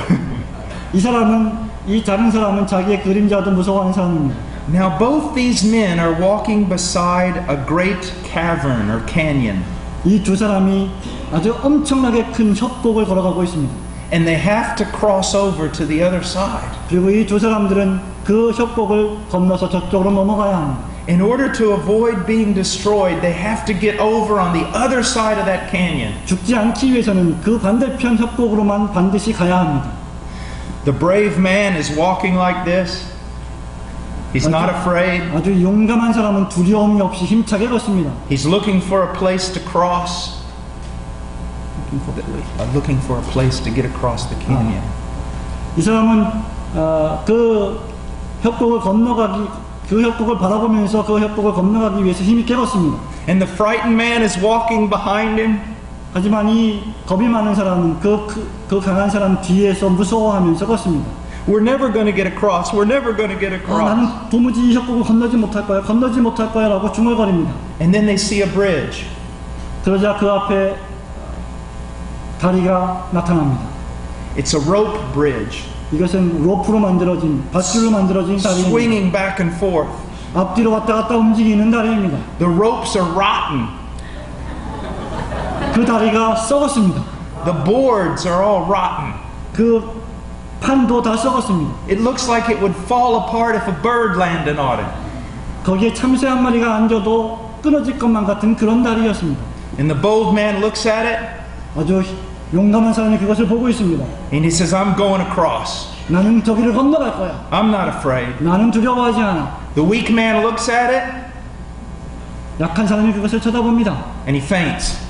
이 작은 사람은 자기의 그림자도 무서워하는 사람입니다. Now both these men are walking beside a great cavern or canyon. 이 두 사람이 아주 엄청나게 큰 협곡을 걸어가고 있습니다. And they have to cross over to the other side. 그리고 이 두 사람들은 그 협곡을 건너서 저쪽으로 넘어가야 합니다. In order to avoid being destroyed, they have to get over on the other side of that canyon. 죽지 않기 위해서는 그 반대편 협곡으로만 반드시 가야 합니다. The brave man is walking like this. He's not afraid. 아주 용감한 사람은 두려움이 없이 힘차게 걷습니다. He's looking for a place to cross. Looking for a place to get across the canyon. 이 사람은 그 협곡을 그 협곡을 바라보면서 그 협곡을 건너가기 위해서 힘있게 걷습니다. And the frightened man is walking behind him. 하지만 이 겁이 많은 사람은 그 강한 사람 뒤에서 무서워하면서 걷습니다. We're never going to get across. We're never going to get across. 나는 도무지 이 협곡을 건너지 못할 거야 라고 중얼거립니다. And then they see a bridge. 그러자 그 앞에 다리가 나타납니다. It's a rope bridge. 이것은 로프로 만들어진 밧줄로 만들어진 다리입니다. Swinging back and forth. 앞뒤로 왔다 갔다 움직이는 다리입니다. The ropes are rotten. 그 다리가 썩었습니다. The boards are all rotten. 그 판도 다 썩었습니다. It looks like it would fall apart if a bird landed on it. 거기에 참새 한 마리가 앉아도 끊어질 것만 같은 그런 다리였습니다. And the bold man looks at it. 아주 용감한 사람이 그것을 보고 있습니다. And he says, I'm going across. 나는 저기를 건너갈 거야. I'm not afraid. 나는 두려워하지 않아. The weak man looks at it. 약한 사람이 그것을 쳐다봅니다. And he faints.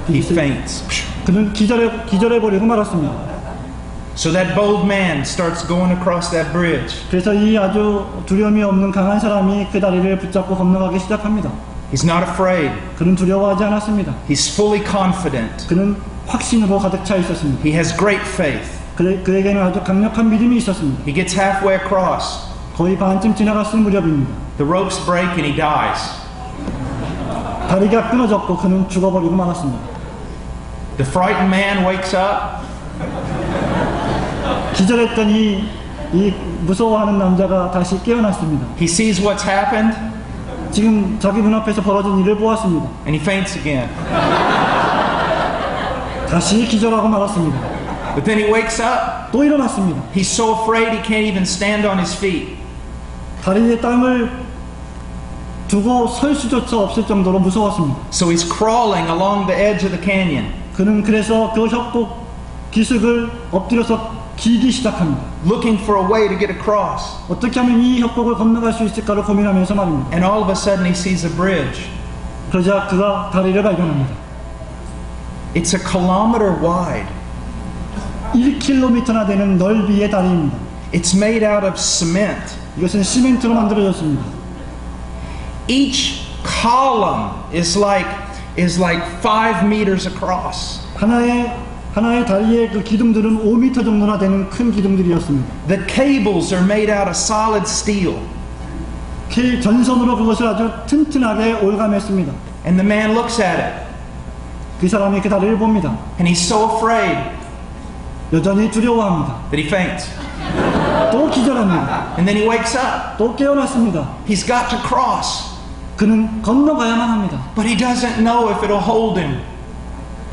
He faints. 그는 기절해버리고 말았습니다. So that bold man starts going across that bridge. 그래서 이 아주 두려움이 없는 강한 사람이 그 다리를 붙잡고 건너가기 시작합니다. He's not afraid. 그는 두려워하지 않았습니다. He's fully confident. 그는 확신으로 가득 차 있었습니다. He has great faith. 그에게는 아주 강력한 믿음이 있었습니다. He gets halfway across. 거의 반쯤 지나갔을 무렵입니다. The ropes break and he dies. 다리가 끊어졌고 그는 죽어버리고 말았습니다. The frightened man wakes up. 기절했던 이 무서워하는 남자가 다시 깨어났습니다. He sees what's happened. 지금 자기 눈앞에서 벌어진 일을 보았습니다. And he faints again. 다시 기절하고 말았습니다. But then he wakes up. 또 일어났습니다. He's so afraid he can't even stand on his feet. 다리에 땀을 두고 설 수조차 없을 정도로 무서웠습니다. So he's crawling along the edge of the canyon. 그는 그래서 그 협곡 기슭을 엎드려서 기기 시작합니다. Looking for a way to get across. 어떻게 하면 이 협곡을 건너갈 수 있을까를 고민하면서 말입니다. And all of a sudden he sees a bridge. 그러자 그가 다리를 발견합니다. It's a kilometer wide. 1km나 되는 넓이의 다리입니다. It's made out of cement. 이것은 시멘트로 만들어졌습니다. Each column is like 5 meters across. 하나의 하나의 다리의 그 기둥들은 5m 정도나 되는 큰 기둥들이었습니다. The cables are made out of solid steel. 전선으로 그것을 아주 튼튼하게 올감했습니다. And the man looks at it, 그 사람이 그 다리를 봅니다. and he's so afraid 여전히 두려워합니다. that he faints. 또 기절합니다. And then he wakes up. 또 깨어났습니다. He's got to cross, 그는 건너가야만 합니다. but he doesn't know if it'll hold him.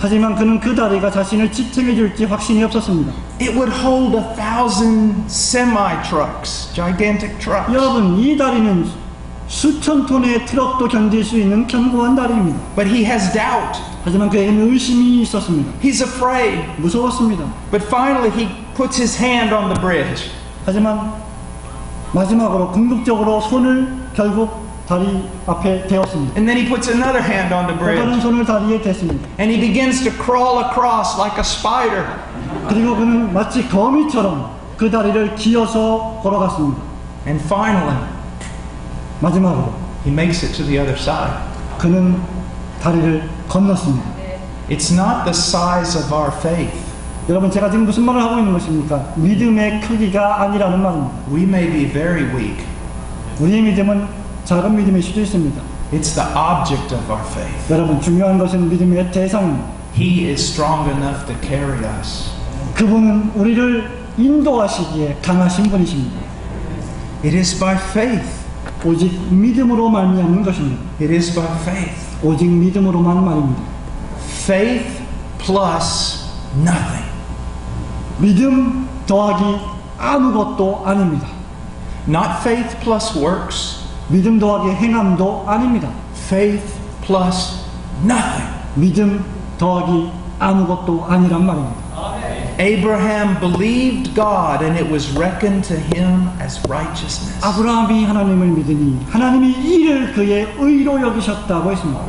하지만 그는 그 다리가 자신을 지탱해 줄지 확신이 없었습니다. It would hold 1,000 semi-trucks, gigantic trucks. 여러분, 이 다리는 수천 톤의 트럭도 견딜 수 있는 견고한 다리입니다. But he has doubt. 하지만 그에게는 의심이 있었습니다. He's afraid. 무서웠습니다. But finally he puts his hand on the bridge. 하지만 마지막으로 궁극적으로 손을 결국 다리 앞에 대었습니다. And then he puts another hand on the 또 다른 bridge. 손을 다리에 댔습니다. And he begins to crawl across like a spider. 그리고 그는 마치 거미처럼 그 다리를 기어서 걸어갔습니다. And finally, 마지막으로 he makes it to the other side. 그는 다리를 건넜습니다. It's not the size of our faith. 여러분, 제가 지금 무슨 말을 하고 있는 것입니까? 믿음의 크기가 아니라는 말입니다. We may be very weak. 우리의 믿음은 작은 믿음일 수도 있습니다. It's the object of our faith. 여러분, 중요한 것은 믿음의 대상입니다. He is strong enough to carry us. 그분은 우리를 인도하시기에 강하신 분이십니다. It is by faith. 오직 믿음으로 말미암는 것입니다. It is by faith. 오직 믿음으로만 말입니다. Faith plus nothing. 믿음 더하기 아무것도 아닙니다. Not faith plus works. 믿음 더하기 행함도 아닙니다. Faith plus nothing. 믿음 더하기 아무것도 아니란 말입니다. Abraham believed God and it was reckoned to him as righteousness. 아브라함이 하나님을 믿으니 하나님이 이를 그의 의로 여기셨다고 했습니다.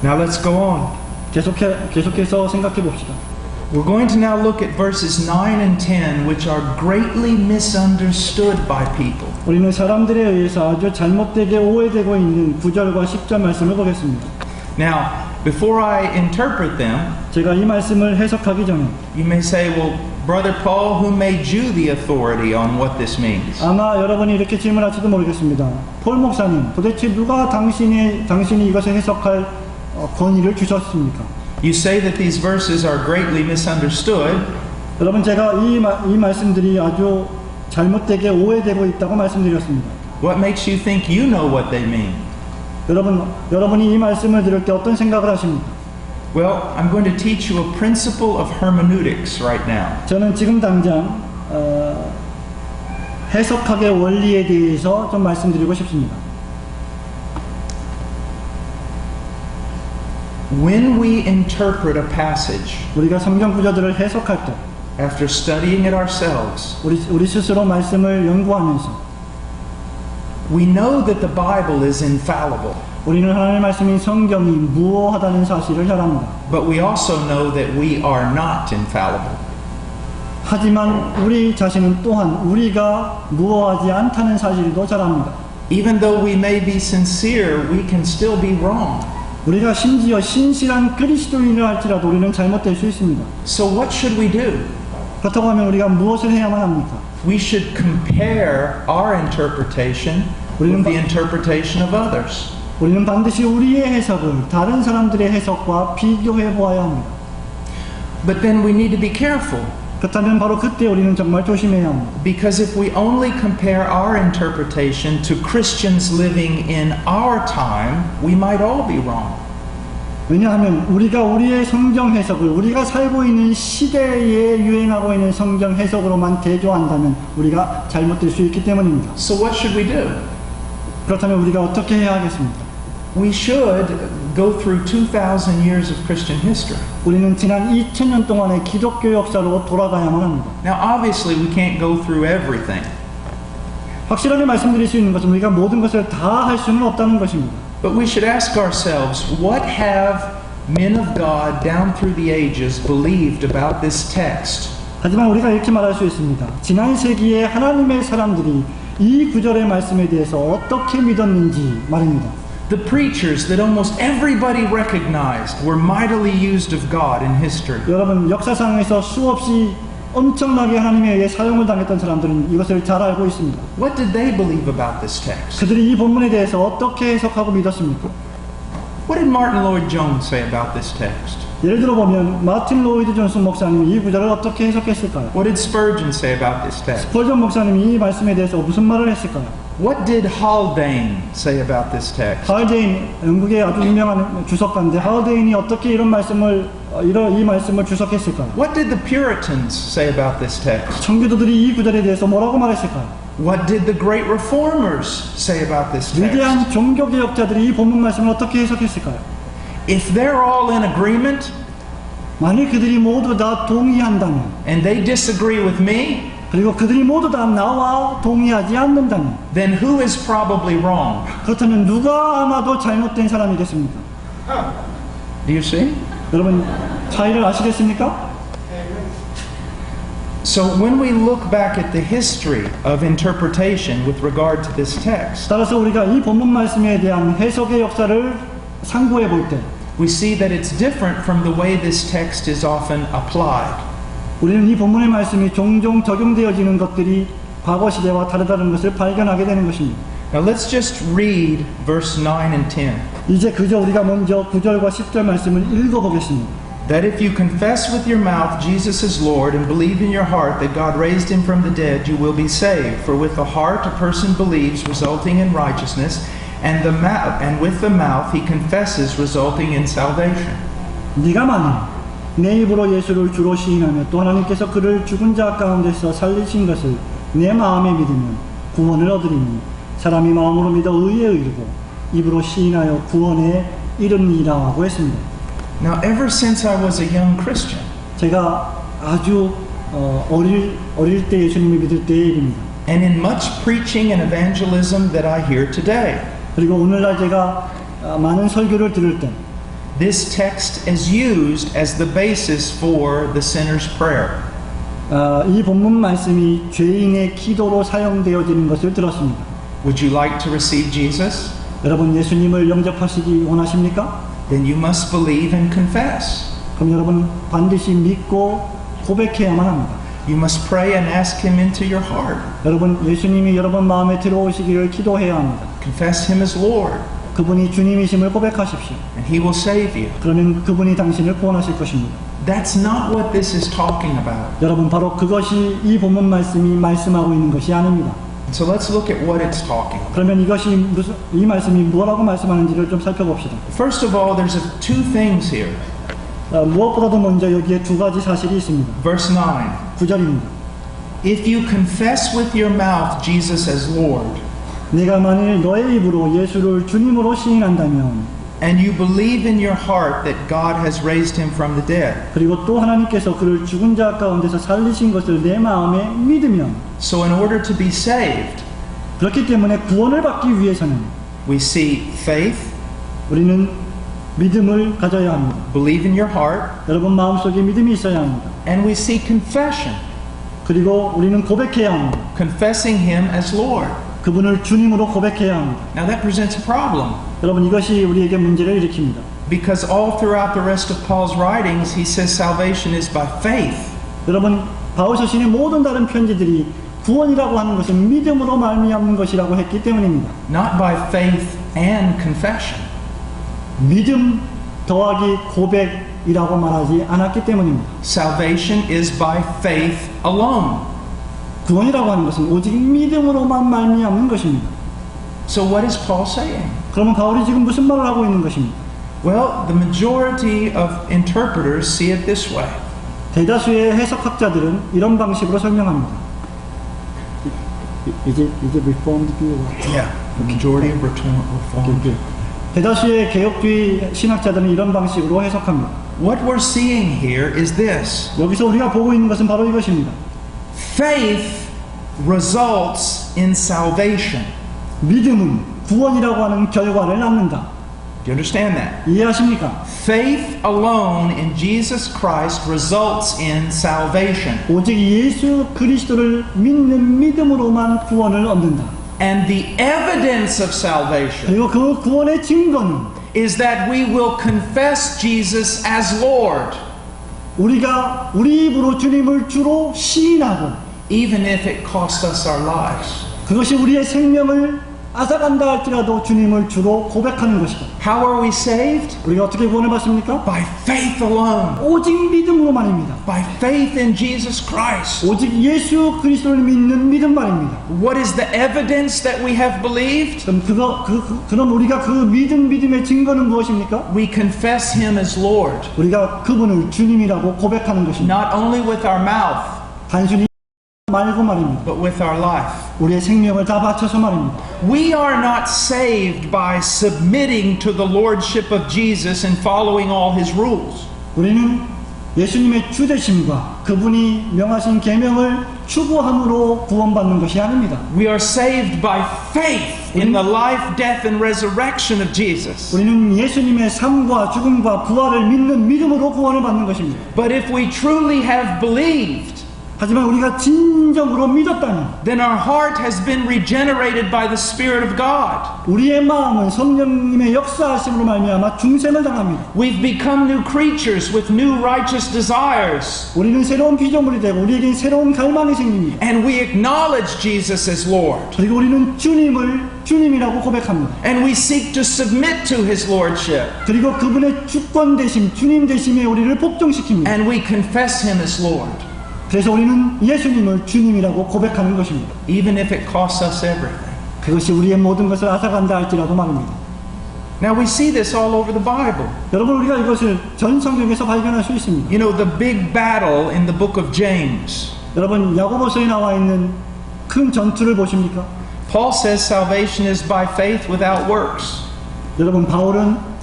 Now let's go on. 계속해서 생각해 봅시다. We're going to now look at verses 9 and 10, which are greatly misunderstood by people. 우리는 사람들에 의해서 아주 잘못되게 오해되고 있는 9절과 10절 말씀을 보겠습니다. Now, before I interpret them, 제가 이 말씀을 해석하기 전에 you may say, well, Brother Paul, who made you the authority on what this means? 아마 여러분이 이렇게 질문할지도 모르겠습니다. 폴 목사님, 도대체 누가 당신이 이것을 해석할 권위를 주셨습니까? You say that these verses are greatly misunderstood. 여러분, 제가 이 말씀들이 아주 잘못되게 오해되고 있다고 말씀드렸습니다. What makes you think you know what they mean? 여러분이 이 말씀을 들을 때 어떤 생각을 하십니까? Well, I'm going to teach you a principle of hermeneutics right now. 저는 지금 당장 해석학의 원리에 대해서 좀 말씀드리고 싶습니다. When we interpret a passage, 우리가 성경 구절들을 해석할 때 after studying it ourselves, 우리 스스로 말씀을 연구하면서 we know that the Bible is infallible. 우리는 하나님의 말씀인 성경이 무효하다는 사실을 잘 압니다. But we also know that we are not infallible. 하지만 우리 자신은 또한 우리가 무효하지 않다는 사실도 잘 압니다. Even though we may be sincere, we can still be wrong. 우리가 심지어 신실한 그리스도인을 할지라도 우리는 잘못될 수 있습니다. So what should we do? 그렇다고 하면 우리가 무엇을 해야만 합니까? We should compare our interpretation with the interpretation of others. 우리는 반드시 우리의 해석을 다른 사람들의 해석과 비교해 보아야 합니다. But then we need to be careful. 그렇다면 바로 그때 우리는 정말 조심해야 합니다. Because if we only compare our interpretation to Christians living in our time, we might all be wrong. 왜냐하면 우리가 우리의 성경 해석을 우리가 살고 있는 시대에 유행하고 있는 성경 해석으로만 대조한다면 우리가 잘못될 수 있기 때문입니다. So what should we do? 그렇다면 우리가 어떻게 해야 하겠습니까? We should go through 2,000 years of Christian history. 우리는 지난 2000년 동안의 기독교 역사로 돌아가야만 합니다. Now, obviously, we can't go through everything. 확실하게 말씀드릴 수 있는 것은 우리가 모든 것을 다 할 수는 없다는 것입니다. But we should ask ourselves, what have men of God down through the ages believed about this text? 하지만 우리가 이렇게 말할 수 있습니다. 지난 세기에 하나님의 사람들이 이 구절의 말씀에 대해서 어떻게 믿었는지 말입니다. The preachers that almost everybody recognized were mightily used of God in history. 여러분 역사상에서 수없이 엄청나게 하나님에 의해 사용을 당했던 사람들은 이것을 잘 알고 있습니다. What did they believe about this text? 그들이 이 본문에 대해서 어떻게 해석하고 믿었습니까? What did Martin Lloyd-Jones say about this text? 예를 들어 보면 마틴 로이드 존슨 목사님이 이 구절을 어떻게 해석했을까요? What did Spurgeon say about this text? 스펄전 목사님이 이 말씀에 대해서 무슨 말을 했을까요? What did Haldane say about this text? 할데인, 영국의 아주 유명한 주석가인데 할데인이 어떻게 이 말씀을 주석했을까요? What did the Puritans say about this text? 청교도들이 이 구절에 대해서 뭐라고 말했을까요? What did the great reformers say about this text? 위대한 종교개혁자들이 이 본문 말씀을 어떻게 해석했을까요? If they're all in agreement 만일 그들이 모두 다 동의한다면 and they disagree with me, 그리고 그들이 모두 다 나와 동의하지 않는다면 then who is probably wrong? 그렇다면 누가 아마도 잘못된 사람이겠습니까? Do you see? 여러분 차이를 아시겠습니까? So when we look back at the history of interpretation with regard to this text, 따라서 우리가 이 본문 말씀에 대한 해석의 역사를 상고해 볼 때 we see that it's different from the way this text is often applied. 우리는 이 본문의 말씀이 종종 적용되어지는 것들이 과거 시대와 다르다는 것을 발견하게 되는 것입니다. Now let's just read verse 9 and 10. 이제 그저 우리가 먼저 9절과 10절 말씀을 읽어보겠습니다. That if you confess with your mouth Jesus is Lord and believe in your heart that God raised him from the dead, you will be saved. For with the heart a person believes, resulting in righteousness, and with the mouth he confesses, resulting in salvation. 네가 만일 내 입으로 예수를 주로 시인하며 또 하나님께서 그를 죽은 자 가운데서 살리신 것을 내 마음에 믿으면 구원을 얻으리니 사람이 마음으로 믿어 의에 이르고 입으로 시인하여 구원에 이르니라고 했습니다. Now, ever since I was a young Christian, 제가 아주 어릴 때 예수님을 믿을 때의 일입니다. and in much preaching and evangelism that I hear today, 그리고 오늘날 제가 많은 설교를 들을 때 this text is used as the basis for the sinner's prayer. 이 본문 말씀이 죄인의 기도로 사용되어지는 것을 들었습니다. Would you like to receive Jesus? 여러분 예수님을 영접하시기 원하십니까? Then you must believe and confess. 그럼 여러분 반드시 믿고 고백해야만 합니다. You must pray and ask him into your heart. 여러분 예수님이 여러분 마음에 들어오시기를 기도해야 합니다. Confess him as Lord, 그분이 주님이심을 고백하십시오. and he will save you. 그러면 그분이 당신을 구원하실 것입니다. That's not what this is talking about. 여러분 바로 그것이 이 본문 말씀이 말씀하고 있는 것이 아닙니다. So let's look at what it's talking about. 그러면 이 말씀이 뭐라고 말씀하는지를 좀 살펴봅시다. First of all, there's two things here. 무엇보다도 먼저 여기에 두 가지 사실이 있습니다. Verse 9. 9절입니다. If you confess with your mouth Jesus as Lord, 내가 만일 너의 입으로 예수를 주님으로 시인한다면 and you believe in your heart that God has raised him from the dead, 그리고 또 하나님께서 그를 죽은 자 가운데서 살리신 것을 내 마음에 믿으면 so in order to be saved, 그렇기 때문에 구원을 받기 위해서는 we see faith, 우리는 믿음을 가져야 합니다. believe in your heart, 여러분 마음속에 믿음이 있어야 합니다. and we see confession, 그리고 우리는 고백해야 합니다. confessing him as Lord. 그분을 주님으로 고백해야 합니다. Now that presents a problem, 여러분 이것이 우리에게 문제를 일으킵니다. because all throughout the rest of Paul's writings he says salvation is by faith. 여러분 바울 서신의 모든 다른 편지들이 구원이라고 하는 것은 믿음으로 말미암는 것이라고 했기 때문입니다. Not by faith and confession. 믿음 더하기 고백이라고 말하지 않았기 때문입니다. Salvation is by faith alone. 구원이라고 하는 것은 오직 믿음으로만 말미암는 것입니다. So what is Paul saying? 그러면 바울이 지금 무슨 말을 하고 있는 것입니까? Well, the majority of interpreters see it this way. 대다수의 해석학자들은 이런 방식으로 설명합니다. 이제 reformed view. Yeah, the majority of reformed. 대다수의 개혁주의 신학자들은 이런 방식으로 해석합니다. What we're seeing here is this. 여기서 우리가 보고 있는 것은 바로 이것입니다. Faith results in salvation. 믿음은 구원이라고 하는 결과를 낳는다. Do you understand that? 이해하십니까? Faith alone in Jesus Christ results in salvation. 오직 예수 그리스도를 믿는 믿음으로만 구원을 얻는다. And the evidence of salvation 그리고 그 구원의 증거는 is that we will confess Jesus as Lord, 우리가 우리 입으로 주님을 주로 시인하고 even if it costs us our lives. 그것이 우리의 생명을 앗아간다 할지라도 주님을 주로 고백하는 것이다. How are we saved? 우리가 어떻게 구원을 받습니까? By faith alone. 오직 믿음으로만입니다. By faith in Jesus Christ. 오직 예수 그리스도를 믿는 믿음만입니다. What is the evidence that we have believed? 그럼 우리가 그 믿음의 증거는 무엇입니까? We confess Him as Lord, 우리가 그분을 주님이라고 고백하는 것입니다. not only with our mouth, 단순히 말고 말입니다. but with our life. 우리의 생명을 다 바쳐서 말입니다. We are not saved by submitting to the lordship of Jesus and following all His rules. 우리는 예수님의 주되심과 그분이 명하신 계명을 추구함으로 구원받는 것이 아닙니다. We are saved by faith in the life, death, and resurrection of Jesus. 우리는 예수님의 삶과 죽음과 부활을 믿는 믿음으로 구원을 받는 것입니다. But if we truly have believed, 하지만 우리가 진정으로 믿었다면 then our heart has been regenerated by the Spirit of God. 우리의 마음은 성령님의 역사하심으로 말미암아 중생을 당합니다. We've become new creatures with new righteous desires. 우리는 새로운 피조물이 되고 우리에게 새로운 갈망이 생깁니다. And we acknowledge Jesus as Lord. 그리고 우리는 주님을 주님이라고 고백합니다. And we seek to submit to His Lordship. 그리고 그분의 주권 되심, 주님 되심에 우리를 복종시킵니다. And we confess Him as Lord. 그래서 우리는 예수님을 주님이라고 고백하는 것입니다. Even if it costs us everything. 그것이 우리의 모든 것을 앗아간다 할지라도 말입니다. Now we see this all over the Bible. 여러분 우리가 이것을 전 성경에서 발견할 수 있습니다. You know, the big battle in the book of James. 여러분 야고보서에 나와 있는 큰 전투를 보십니까? Paul says salvation is by faith without works. 여러분 바울은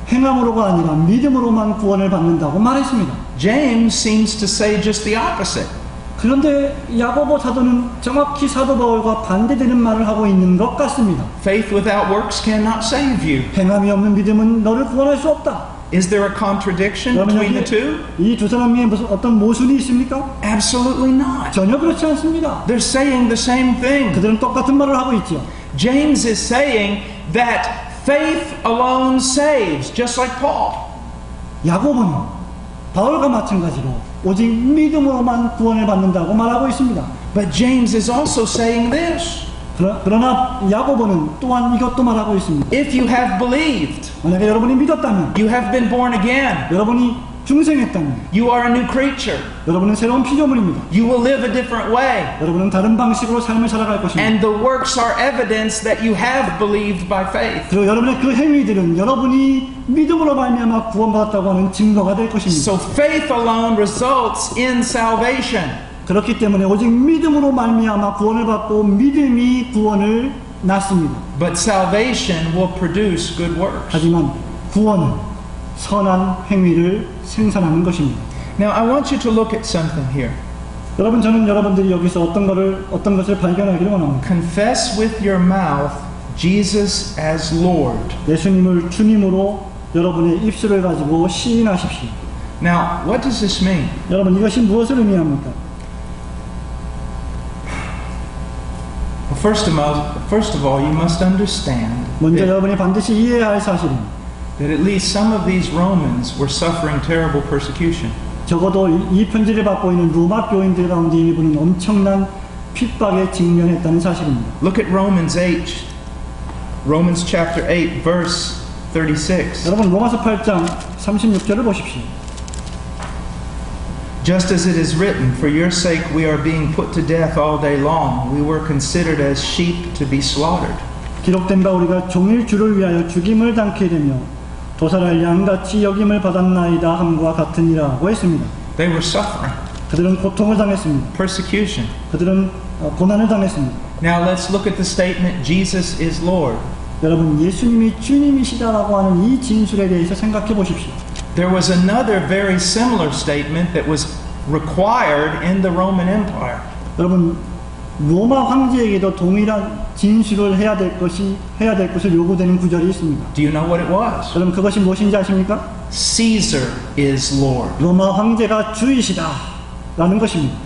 행함으로가 아니라 믿음으로만 구원을 받는다고 말했습니다. James seems to say just the opposite. 그런데 야고보 사도는 정확히 사도 바울과 반대되는 말을 하고 있는 것 같습니다. Faith without works cannot save you. 행함이 없는 믿음은 너를 구원할 수 없다. Is there a contradiction between the two? 이 두 사람에 무슨 어떤 모순이 있습니까? Absolutely not. 전혀 그렇지 않습니다. They're saying the same thing. 그들은 똑같은 말을 하고 있죠. James is saying that faith alone saves, just like Paul. 야고보는 바울과 마찬가지로 오직 믿음으로만 구원을 받는다고 말하고 있습니다. But James is also saying this. 그러나 야고보는 또한 이것도 말하고 있습니다. If you have believed, 만약에 여러분이 믿었다면, you have been born again, 여러분이 중생했다면, you are a new creature, 여러분은 새로운 피조물입니다. you will live a different way. 여러분은 다른 방식으로 삶을 살아갈 것입니다. And the works are evidence that you have believed by faith. 그리고 여러분의 그 행위들은 여러분이 믿음으로 말미암아 구원받았다고 하는 증거가 될 것입니다. So faith alone results in salvation. 그렇기 때문에 오직 믿음으로 말미암아 구원을 받고 믿음이 구원을 낳습니다. But salvation will produce good works. 하지만 구원은 선한 행위를 생산하는 것입니다. Now I want you to look at something here. 여러분 저는 여러분들이 여기서 어떤 것을 발견하기를 원합니다. Confess with your mouth Jesus as Lord. 예수님을 주님으로 여러분의 입술을 가지고 시인하십시오. Now, what does this mean? 여러분 이것이 무엇을 의미합니까? Well, first of all, you must understand 먼저 여러분이 반드시 이해해야 할 사실은 that at least some of these Romans were suffering terrible persecution. 적어도 이 편지를 받고 있는 로마 교인들 가운데 일부는 엄청난 핍박에 직면했다는 사실입니다. Look at Romans chapter 8, verse 36. 여러분 로마서 8장 36절을 보십시오. Just as it is written, for your sake we are being put to death all day long. We were considered as sheep to be slaughtered. 기록된 바 우리가 종일 주를 위하여 죽임을 당케 되며 도살할 양같이 여김을 받았나이다 함과 같으니라고 했습니다. They were suffering. 그들은 고통을 당했습니다. Persecution. 그들은 고난을 당했습니다. Now let's look at the statement, Jesus is Lord. 여러분 예수님이 주님이시다라고 하는 이 진술에 대해서 생각해 보십시오. There was another very similar statement that was required in the Roman Empire. 여러분 로마 황제에게도 동일한 진술을 해야 될 것을 요구되는 구절이 있습니다. Do you know what it was? 여러분 그것이 무엇인지 아십니까? Caesar is Lord. 로마 황제가 주이시다라는 것입니다.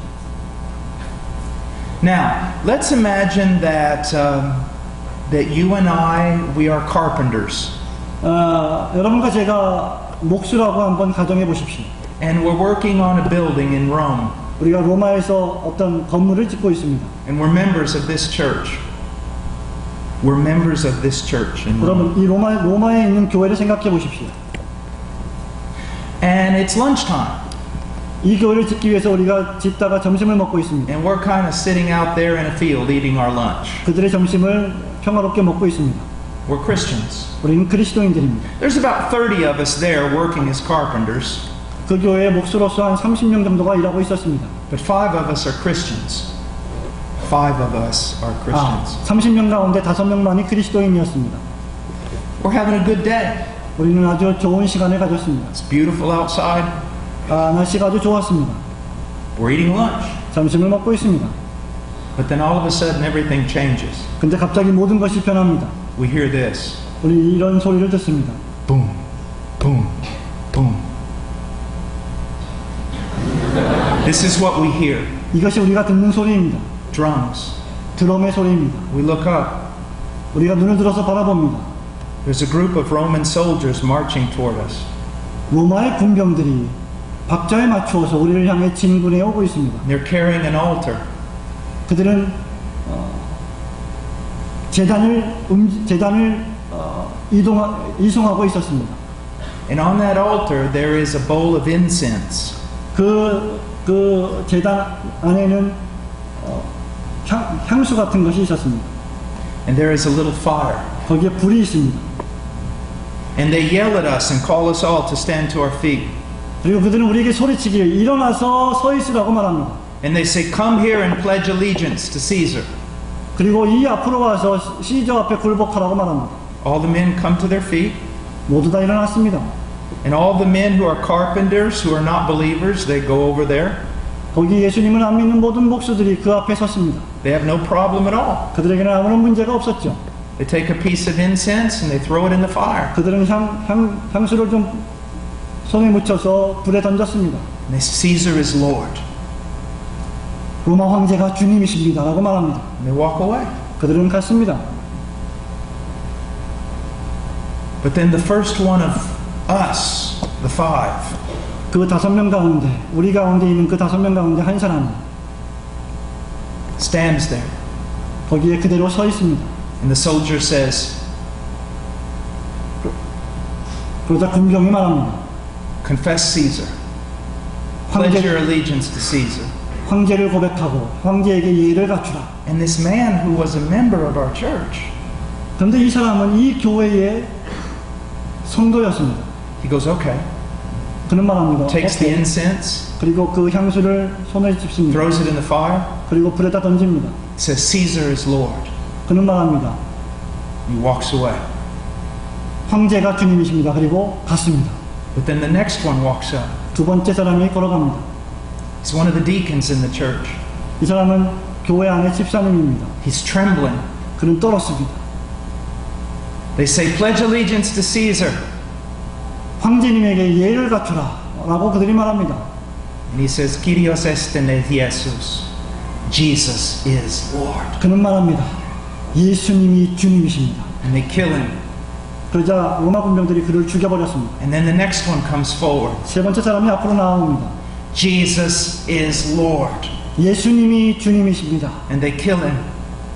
Now, let's imagine that that you and I, we are carpenters, 여러분과 제가 목수라고 한번 가정해 보십시오. and we're working on a building in Rome, 우리가 로마에서 어떤 건물을 짓고 있습니다. and we're members of this church. We're members of this church in Rome. 여러분 이 로마에 있는 교회를 생각해 보십시오. And it's lunchtime, 이 교회를 짓기 위해서 우리가 짓다가 점심을 먹고 있습니다. and we're kind of sitting out there in a field eating our lunch. 그들의 점심을 평화롭게 먹고 있습니다. We're Christians. 우리는 그리스도인들입니다. There's about 30 of us there working as carpenters, 그 교회의 목수로서 한 30명 정도가 일하고 있었습니다. but 5 of us are Christians. 5 of us are Christians. 30명 가운데 5명만이 그리스도인이었습니다. We're having a good day. 우리는 아주 좋은 시간을 가졌습니다. It's beautiful outside. 날씨가 아주 좋았습니다. We're eating lunch. 점심을 먹고 있습니다. But then all of a sudden everything changes. 근데 갑자기 모든 것이 변합니다. We hear this. 우리 이런 소리를 듣습니다. Boom, boom, boom. This is what we hear. 이것이 우리가 듣는 소리입니다. Drums. 드럼의 소리입니다. We look up. 우리가 눈을 들어서 바라봅니다. There's a group of Roman soldiers marching toward us. 로마의 군병들이 박자에 맞추어서 우리를 향해 진군해 오고 있습니다. They're carrying an altar. 그들은 재단을 이송하고 있었습니다. And on that altar there is a bowl of incense. 그 재단 안에는 향수 같은 것이 있었습니다. And there is a little fire. 거기에 불이 있습니다. And they yell at us and call us all to stand to our feet. 그리고 그들은 우리에게 소리치기를 일어나서 서 있으라고 말합니다. And they say, come here and pledge allegiance to Caesar. 그리고 이 앞으로 와서 시저 앞에 굴복하라고 말합니다. All the men come to their feet. 모두 다 일어났습니다. And all the men who are carpenters, who are not believers, they go over there. 거기 예수님을 안 믿는 모든 목수들이 그 앞에 섰습니다. They have no problem at all. 그들에게는 아무런 문제가 없었죠. They take a piece of incense and they throw it in the fire. 그들은 향수를 좀 손에 묻혀서 불에 던졌습니다. And they say, Caesar is Lord. 로마 황제가 주님이십니다 라고 말합니다. And they walk away. 그들은 갔습니다. But then the first one of us, the 5, 그 5명 가운데, 우리 가운데 있는 그 5명 가운데 한 사람이 stands there. 거기에 그대로 서 있습니다. And the soldier says, 그러자 군병이 말합니다. confess Caesar. Pledge your allegiance to Caesar. 황제를 고백하고 황제에게 예를 갖추라. And this man who was a member of our church, 그런데 이 사람은 이 교회의 성도였습니다. he goes, okay. 그는 말합니다. Takes the 오케이. incense, 그리고 그 향수를 손에 짚습니다. throws it in the fire, 그리고 불에다 던집니다. says, Caesar is Lord. 그는 말합니다. He walks away. 황제가 주님이십니다. 그리고 갔습니다. But then the next one walks up. 두 번째 사람이 걸어갑니다. He's one of the deacons in the church. 이 사람은 교회 안의 집사님입니다. He's trembling. 그는 떨었습니다. They say, pledge allegiance to Caesar. 황제님에게 예를 갖추라 라고 그들이 말합니다. And he says, Kyrios estene Jesus. Jesus is Lord. 그는 말합니다. 예수님이 주님이십니다. And they kill him. 그러자 로마 군병들이 그를 죽여버렸습니다. And then the next one comes forward. 세 번째 사람이 앞으로 나옵니다. Jesus is Lord. 예수님이 주님이십니다. And they kill him.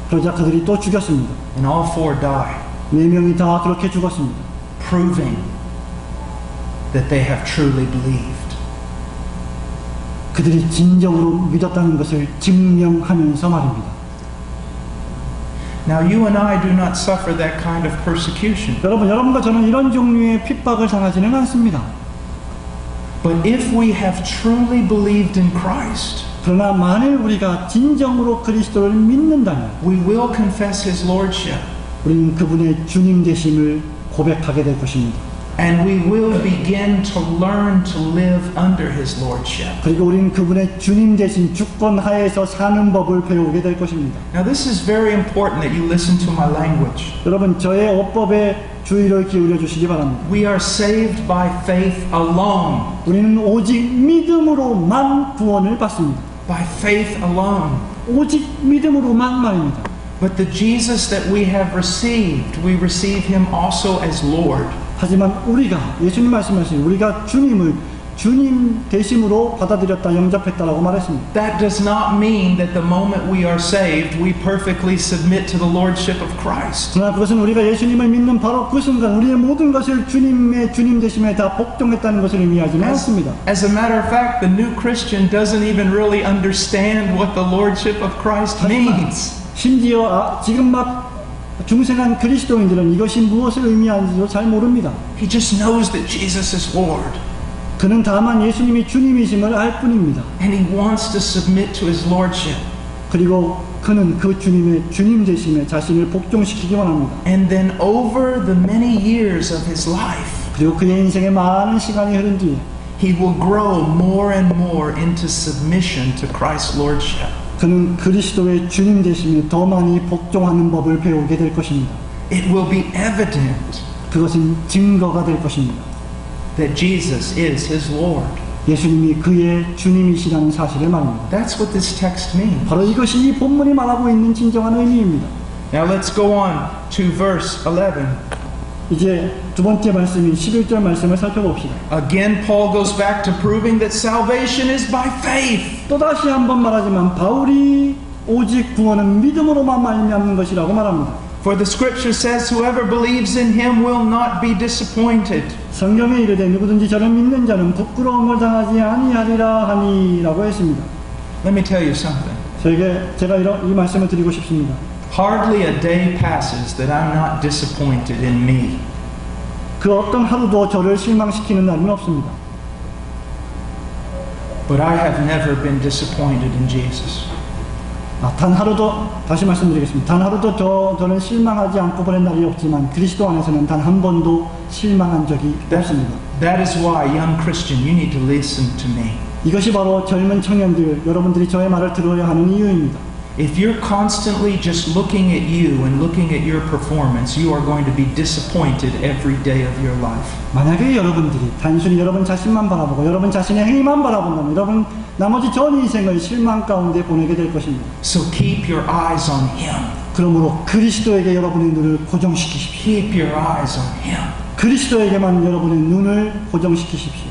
그러자 그들이 또 죽였습니다. And all 4 die, 4명이 다 그렇게 죽었습니다. proving that they have truly believed. 그들이 진정으로 믿었다는 것을 증명하면서 말입니다. Now you and I do not suffer that kind of persecution. 여러분과 저는 이런 종류의 핍박을 당하지는 않습니다. But if we have truly believed in Christ, 그러나 만일 우리가 진정으로 그리스도를 믿는다면 we will confess His Lordship. 우리는 그분의 주님 되심을 고백하게 될 것입니다. And we will begin to learn to live under His Lordship. 그리고 우리는 그분의 주님 되신 주권 하에서 사는 법을 배우게 될 것입니다. Now this is very important that you listen to my language. 여러분 저의 어법에 주의를 기울여 주시기 바랍니다. We are saved by faith alone. 우리는 오직 믿음으로만 구원을 받습니다. by faith alone. 오직 믿음으로만 말입니다. But the Jesus that we have received, we receive him also as Lord. 하지만 우리가 예수님 말씀하신 우리가 주님을 주님 되심으로 받아들였다, 영접했다라고 말했습니다. That does not mean that the moment we are saved, we perfectly submit to the lordship of Christ. 그러나 그것은 우리가 예수님을 믿는 바로 그 순간 우리의 모든 것을 주님의 주님 되심에 다 복종했다는 것을 의미하지는 않습니다. As a matter of fact, the new Christian doesn't even really understand what the lordship of Christ means. 심지어 지금 막 중생한 그리스도인들은 이것이 무엇을 의미하는지도 잘 모릅니다. He just knows that Jesus is Lord. 그는 다만 예수님이 주님이심을 알 뿐입니다. And he wants to submit to his lordship. 그리고 그는 그 주님의 주님 되심에 자신을 복종시키기 원합니다. And then over the many years of his life, 그리고 그의 인생에 많은 시간이 흐른 뒤에 he will grow more and more into submission to Christ's lordship. 그는 그리스도의 주님 되심에 더 많이 복종하는 법을 배우게 될 것입니다. It will be evident 그것은 증거가 될 것입니다. that Jesus is his Lord. 예수님이 그의 주님이시라는 사실을 말합니다. That's what this text means. 바로 이것이 이 본문이 말하고 있는 진정한 의미입니다. Now let's go on to verse 11. 이제 두 번째 말씀인 11절 말씀을 살펴봅시다. Again, Paul goes back to proving that salvation is by faith. 또다시 한번 말하지만 바울이 오직 구원은 믿음으로만 말미암는 것이라고 말합니다. For the scripture says, whoever believes in him will not be disappointed. 성경에 이르되 누구든지 저를 믿는 자는 부끄러움을 당하지 아니하리라 하니라고 했습니다. Let me tell you something. 제가 이 말씀을 드리고 싶습니다. Hardly a day passes that I'm not disappointed in me. 그 어떤 하루도 저를 실망시키는 날은 없습니다. But I have never been disappointed in Jesus. 단 하루도, 다시 말씀드리겠습니다. 단 하루도 저는 실망하지 않고 보낸 날이 없지만 그리스도 안에서는 단 한 번도 실망한 적이 없습니다. That is why, young Christian, you need to listen to me. 이것이 바로 젊은 청년들, 여러분들이 저의 말을 들어야 하는 이유입니다. If you're constantly just looking at you and looking at your performance, you are going to be disappointed every day of your life. 만약에 여러분들이 단순히 여러분 자신만 바라보고 여러분 자신의 행위만 바라본다면 여러분 나머지 전 인생을 실망 가운데 보내게 될 것입니다. So keep your eyes on him. 그러므로 그리스도에게 여러분의 눈을 고정시키십시오. Keep your eyes on him. 그리스도에게만 여러분의 눈을 고정시키십시오.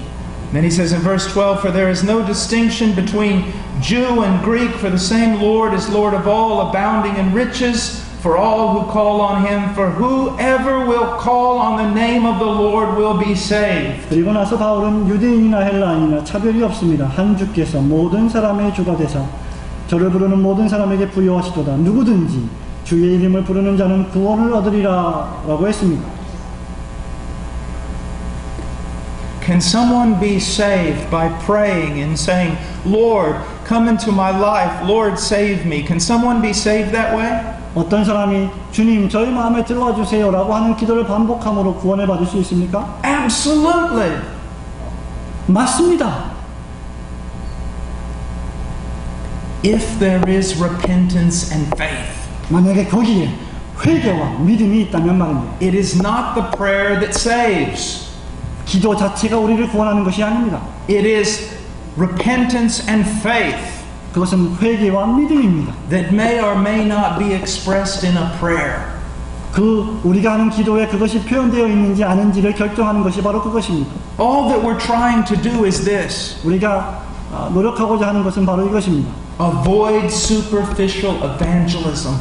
Then he says in verse 12, for there is no distinction between Jew and Greek, for the same Lord is Lord of all, abounding in riches for all who call on him. For whoever will call on the name of the Lord will be saved. 그리고 나서 바울은 유대인이나 헬라인이나 차별이 없습니다. 한 주께서 모든 사람의 주가 되사 저를 부르는 모든 사람에게 부여하시도다. 누구든지 주의 이름을 부르는 자는 구원을 얻으리라 라고 했습니다. Can someone be saved by praying and saying, Lord, come into my life, Lord, save me? Can someone be saved that way? 어떤 사람이 주님 저희 마음에 들어와 주세요 라고 하는 기도를 반복함으로 구원을 받을 수 있습니까? Absolutely. 맞습니다. If there is repentance and faith. 만약에 거기에 회개와 믿음이 있다면 말입니다. It is not the prayer that saves. 기도 자체가 우리를 구원하는 것이 아닙니다. It is repentance and faith 그것은 회개와 믿음입니다. that may or may not be expressed in a prayer. 우리가 하는 기도에 그것이 표현되어 있는지 아닌지를 결정하는 것이 바로 그것입니다. All that we're trying to do is this. 우리가 노력하고자 하는 것은 바로 이것입니다. Avoid superficial evangelism.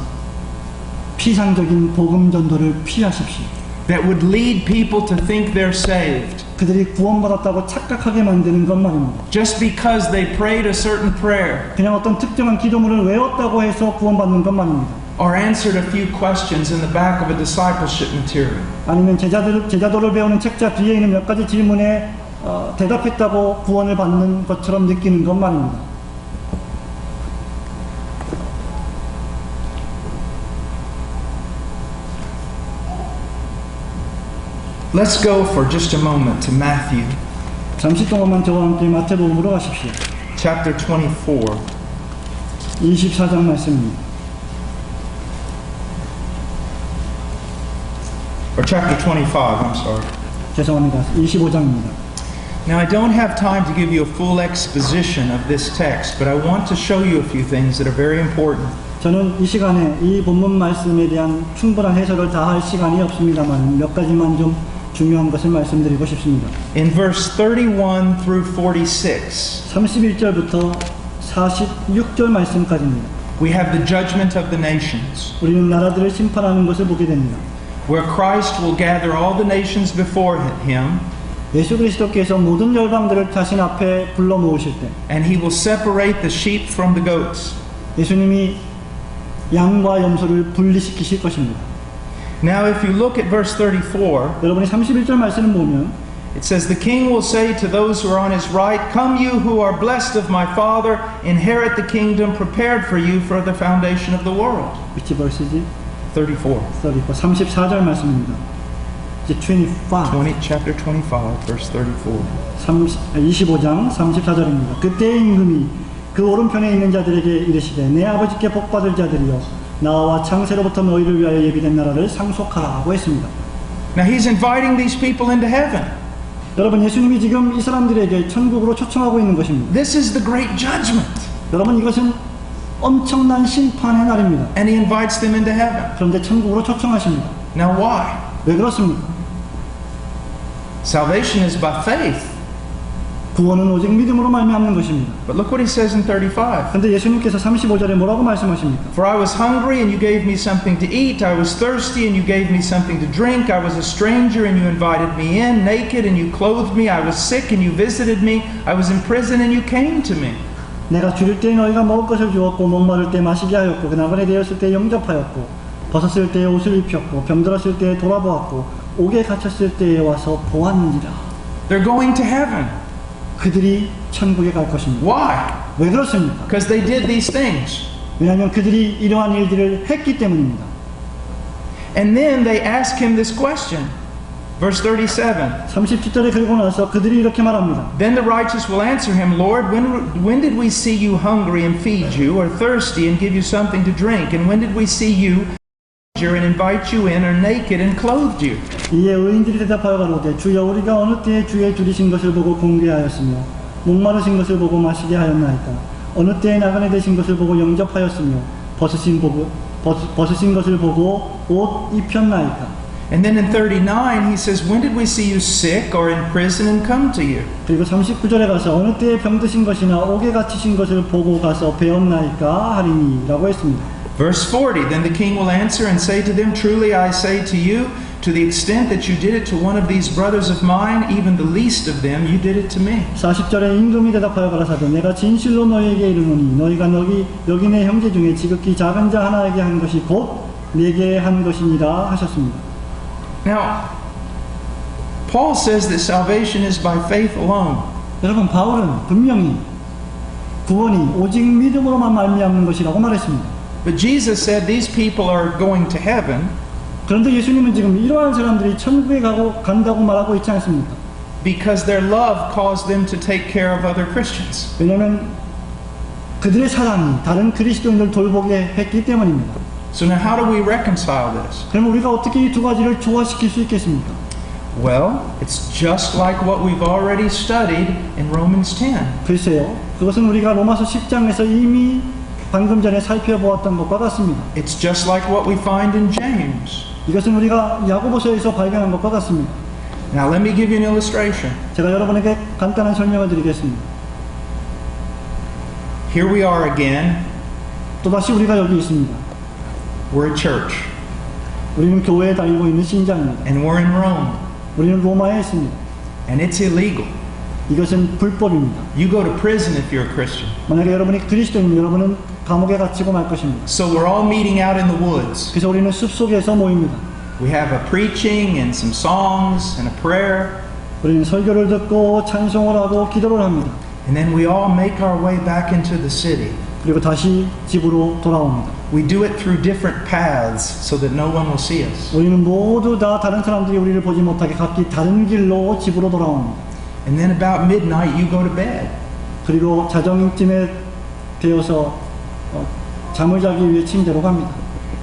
피상적인 복음 전도를 피하십시오. That would lead people to think they're saved. 그들이 구원받았다고 착각하게 만드는 것 말입니다. Just because they prayed a certain prayer 그냥 어떤 특정한 기도문을 외웠다고 해서 구원받는 것 말입니다. or answered a few questions in the back of a discipleship material. 아니면 제자도를 배우는 책자 뒤에 있는 몇 가지 질문에 대답했다고 구원을 받는 것처럼 느끼는 것 말입니다. Let's go for just a moment to Matthew 잠시 동안만 저와 함께 마태복음으로 가십시오. chapter 24. 24장 말씀입니다. Or chapter 25, I'm sorry. 죄송합니다. 25장입니다. Now, I don't have time to give you a full exposition of this text, but I want to show you a few things that are very important. 저는 이 시간에 이 본문 말씀에 대한 충분한 해석을 다 할 시간이 없습니다만 몇 가지만 좀 중요한 것을 말씀드리고 싶습니다. In verse 31 through 46, 31절부터 46절 말씀까지입니다. we have the judgment of the nations, 우리는 나라들을 심판하는 것을 보게 됩니다. where Christ will gather all the nations before him, 예수 그리스도께서 모든 열방들을 자신 앞에 불러 모으실 때 and he will separate the sheep from the goats. 예수님이 양과 염소를 분리시키실 것입니다. Now, if you look at verse 34, 여러분이 31절 말씀을 보면 it says, The king will say to those who are on his right, Come you who are blessed of my Father, inherit the kingdom prepared for you for the foundation of the world. which verse지? 34. 34절 말씀입니다. 이제 25. Chapter 25, verse 34. 25장 34절입니다. 그때의 임금이 그 오른편에 있는 자들에게 이르시되 내 아버지께 복받을 자들이여 나와 창세로부터 너희를 위하여 예비된 나라를 상속하라고 했습니다. Now he's inviting these people into heaven. 여러분, 예수님이 지금 이 사람들에게 천국으로 초청하고 있는 것입니다. This is the great judgment. 여러분, 이것은 엄청난 심판의 날입니다. And he invites them into heaven. 그런데 천국으로 초청하십니다. Now why? 왜 그렇습니까? Salvation is by faith. 구원은 오직 믿음으로 말미암는 것입니다. But look what he says in 35. 그런데 예수님께서 35절에 뭐라고 말씀하십니까? For I was hungry and you gave me something to eat. I was thirsty and you gave me something to drink. I was a stranger and you invited me in. Naked and you clothed me. I was sick and you visited me. I was in prison and you came to me. 내가 줄일 때 너희가 먹을 것을 주었고 목마를 때 마시게 하였고 나그네 되었을 때 영접하였고 벗었을 때 옷을 입혔고 병들었을 때 돌아보았고 옥에 갇혔을 때에 와서 보았느니라. They're going to heaven. 그들이 천국에 갈 것입니다. Why? 왜 그렇습니까? Because they did these things. 왜냐하면 그들이 이러한 일들을 했기 때문입니다. And then they ask him this question. Verse 37. 37절에 그리고 나서 그들이 이렇게 말합니다. Then the righteous will answer him, Lord, when did we see you hungry and feed you, or thirsty and give you something to drink? And when did we see you and invite you in, or naked and clothed you? 이에 의인들이 대답하여 가로되 주여 우리가 어느 때에 주의 줄이신 것을 보고 공개하였으며 목마르신 것을 보고 마시게 하였나이까 어느 때에 나그네 되신 것을 보고 영접하였으며 벗으신 것을 보고 옷 입혔나이까. And then in 39 he says, when did we see you sick or in prison and come to you? 그리고 39절에 가서 어느 때에 병드신 것이나 옥에 갇히신 것을 보고 가서 배웠나이까 하리니라고 했습니다. Verse 40, then the king will answer and say to them, truly I say to you, to the extent that you did it to one of these brothers of mine, even the least of them, you did it to me. 40절에 임금이 대답하여 가라사대 내가 진실로 너희에게 이르노니 너희가 여기 내 형제 중에 지극히 작은 자 하나에게 한 것이 곧 내게 한 것이니라 하셨습니다. Now, Paul says that salvation is by faith alone. 여러분, 바울은 분명히 구원이 오직 믿음으로만 말미암는 것이라고 말했습니다. But Jesus said these people are going to heaven 그런데 예수님은 지금 이러한 사람들이 천국에 간다고 말하고 있지 않습니까? because their love caused them to take care of other Christians. 왜냐하면 그들의 사랑이 다른 그리스도인을 돌보게 했기 때문입니다. So now how do we reconcile this? 그럼 우리가 어떻게 이 두 가지를 조화시킬 수 있겠습니까? Well, it's just like what we've already studied in Romans 10. 글쎄요, 그것은 우리가 로마서 10장에서 이미 방금 전에 살펴보았던 것과 같습니다. It's just like what we find in James. 이것은 우리가 야고보서에서 발견한 것과 같습니다. Now let me give you an illustration. 제가 여러분에게 간단한 설명을 드리겠습니다. Here we are again. 또다시 우리가 여기 있습니다. We're a church. 우리는 교회에 다니고 있는 신자입니다. And we're in Rome. 우리는 로마에 있습니다. And it's illegal. 이것은 불법입니다. You go to prison if you're a Christian. 만약에 여러분이 그리스도인이면 여러분은 감옥에 갇히고 말 것입니다. So we're all meeting out in the woods. 그래서 우리는 숲속에서 모입니다. We have a preaching and some songs and a prayer. 우리는 설교를 듣고 찬송을 하고 기도를 합니다. And then we all make our way back into the city. 그리고 다시 집으로 돌아옵니다. We do it through different paths so that no one will see us. 우리는 모두 다 다른 사람들이 우리를 보지 못하게 각기 다른 길로 집으로 돌아옵니다. And then about midnight you go to bed. 그리고 자정쯤에 되어서 잠을 자기 위해 침대로 갑니다.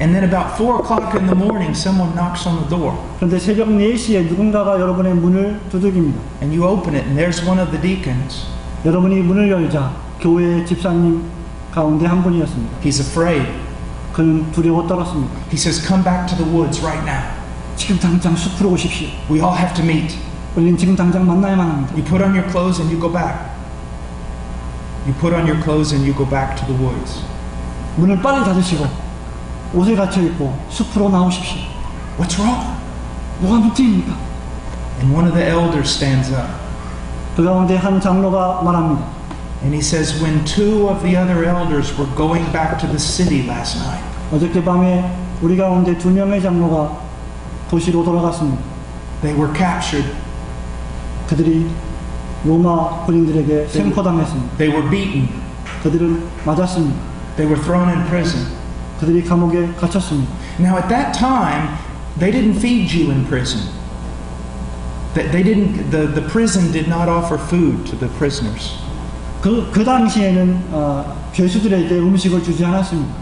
And then about 4 o'clock in the morning, someone knocks on the door. 그런데 새벽 4시에 누군가가 여러분의 문을 두들깁니다. And you open it, and there's one of the deacons. 여러분이 문을 열자 교회 집사님 가운데 한 분이었습니다. He's afraid. 그는 두려워 떨었습니다. He says, come back to the woods right now. 지금 당장 숲으로 오십시오. We all have to meet. 우리는 지금 당장 만나야만 합니다. You put on your clothes and you go back. You put on your clothes and you go back to the woods. 문을 빨리 닫으시고 옷을 갖춰 입고 숲으로 나오십시오. What's wrong? 뭐가 문제입니까? And one of the elders stands up. 그 가운데 한 장로가 말합니다. And he says, when 2 of the other elders were going back to the city last night, 어저께 밤에 우리 가운데 2명의 장로가 도시로 돌아갔습니다. they were captured. 그들이 로마 군인들에게 생포당했습니다. They were beaten. 그들은 맞았습니다. They were thrown in prison. 그들이 감옥에 갇혔습니다. Now at that time, they didn't feed you in prison. The prison did not offer food to the prisoners. 그 당시에는 죄수들에게 음식을 주지 않았습니다.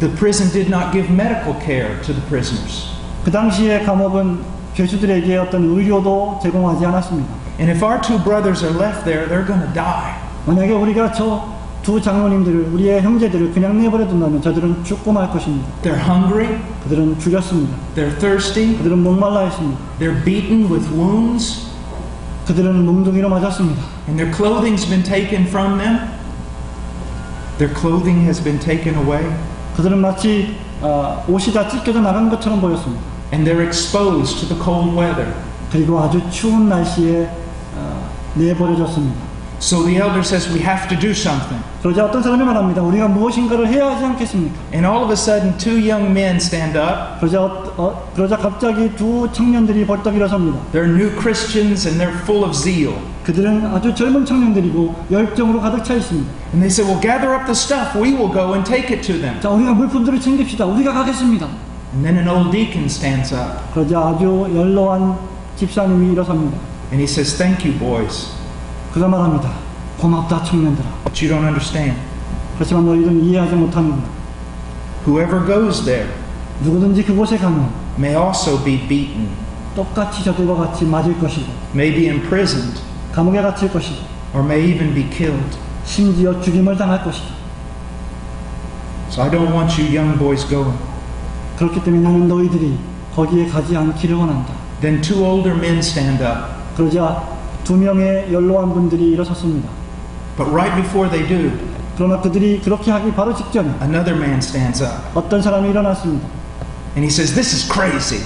The prison did not give medical care to the prisoners. 그 당시에 감옥은 죄수들에게 어떤 의료도 제공하지 않았습니다. And if our 2 brothers are left there, they're going to die. 만약에 우리가 저 두 장로님들을 우리의 형제들을 그냥 내버려 둔다면 저들은 죽고 말 것입니다. They're hungry. 그들은 죽였습니다. They're thirsty. 그들은 목말라 했습니다. They're beaten with wounds. 그들은 몽둥이로 맞았습니다. And their clothing's been taken from them. Their clothing has been taken away. 그들은 마치 옷이 다 찢겨져 나간 것처럼 보였습니다. And they're exposed to the cold weather. 그리고 아주 추운 날씨에 내버려졌습니다. So the elder says, we have to do something. 그러자 어떤 사람이 말합니다. 우리가 무엇인가를 해야 하지 않겠습니까? And all of a sudden, 2 young men stand up. 그러자 갑자기 2 청년들이 벌떡 일어섭니다. They're new Christians and they're full of zeal. 그들은 아주 젊은 청년들이고 열정으로 가득 차 있습니다. And they say, well, gather up the stuff. We will go and take it to them. 자, 우리가 물품들을 챙깁시다. 우리가 가겠습니다. And then an old deacon stands up. 그러자 아주 연로한 집사님이 일어섭니다. And he says, thank you, boys. 그가 말합니다. 고맙다 청년들아. But you don't understand. 그렇지만 너희들은 이해하지 못합니다. Whoever goes there 누구든지 그곳에 가면 may also be beaten, 똑같이 저들과 같이 맞을 것이고 may be imprisoned, 감옥에 갇힐 것이고 or may even be killed. 심지어 죽임을 당할 것이다. So I don't want you young boys going. 그렇기 때문에 나는 너희들이 거기에 가지 않기를 원한다. Then 2 older men stand up. 그러자 2명의 연로한 분들이 일어섰습니다. But right before they do, 그러나 그들이 그렇게 하기 바로 직전에 another man stands up. 어떤 사람이 일어났습니다. And he says, this is crazy.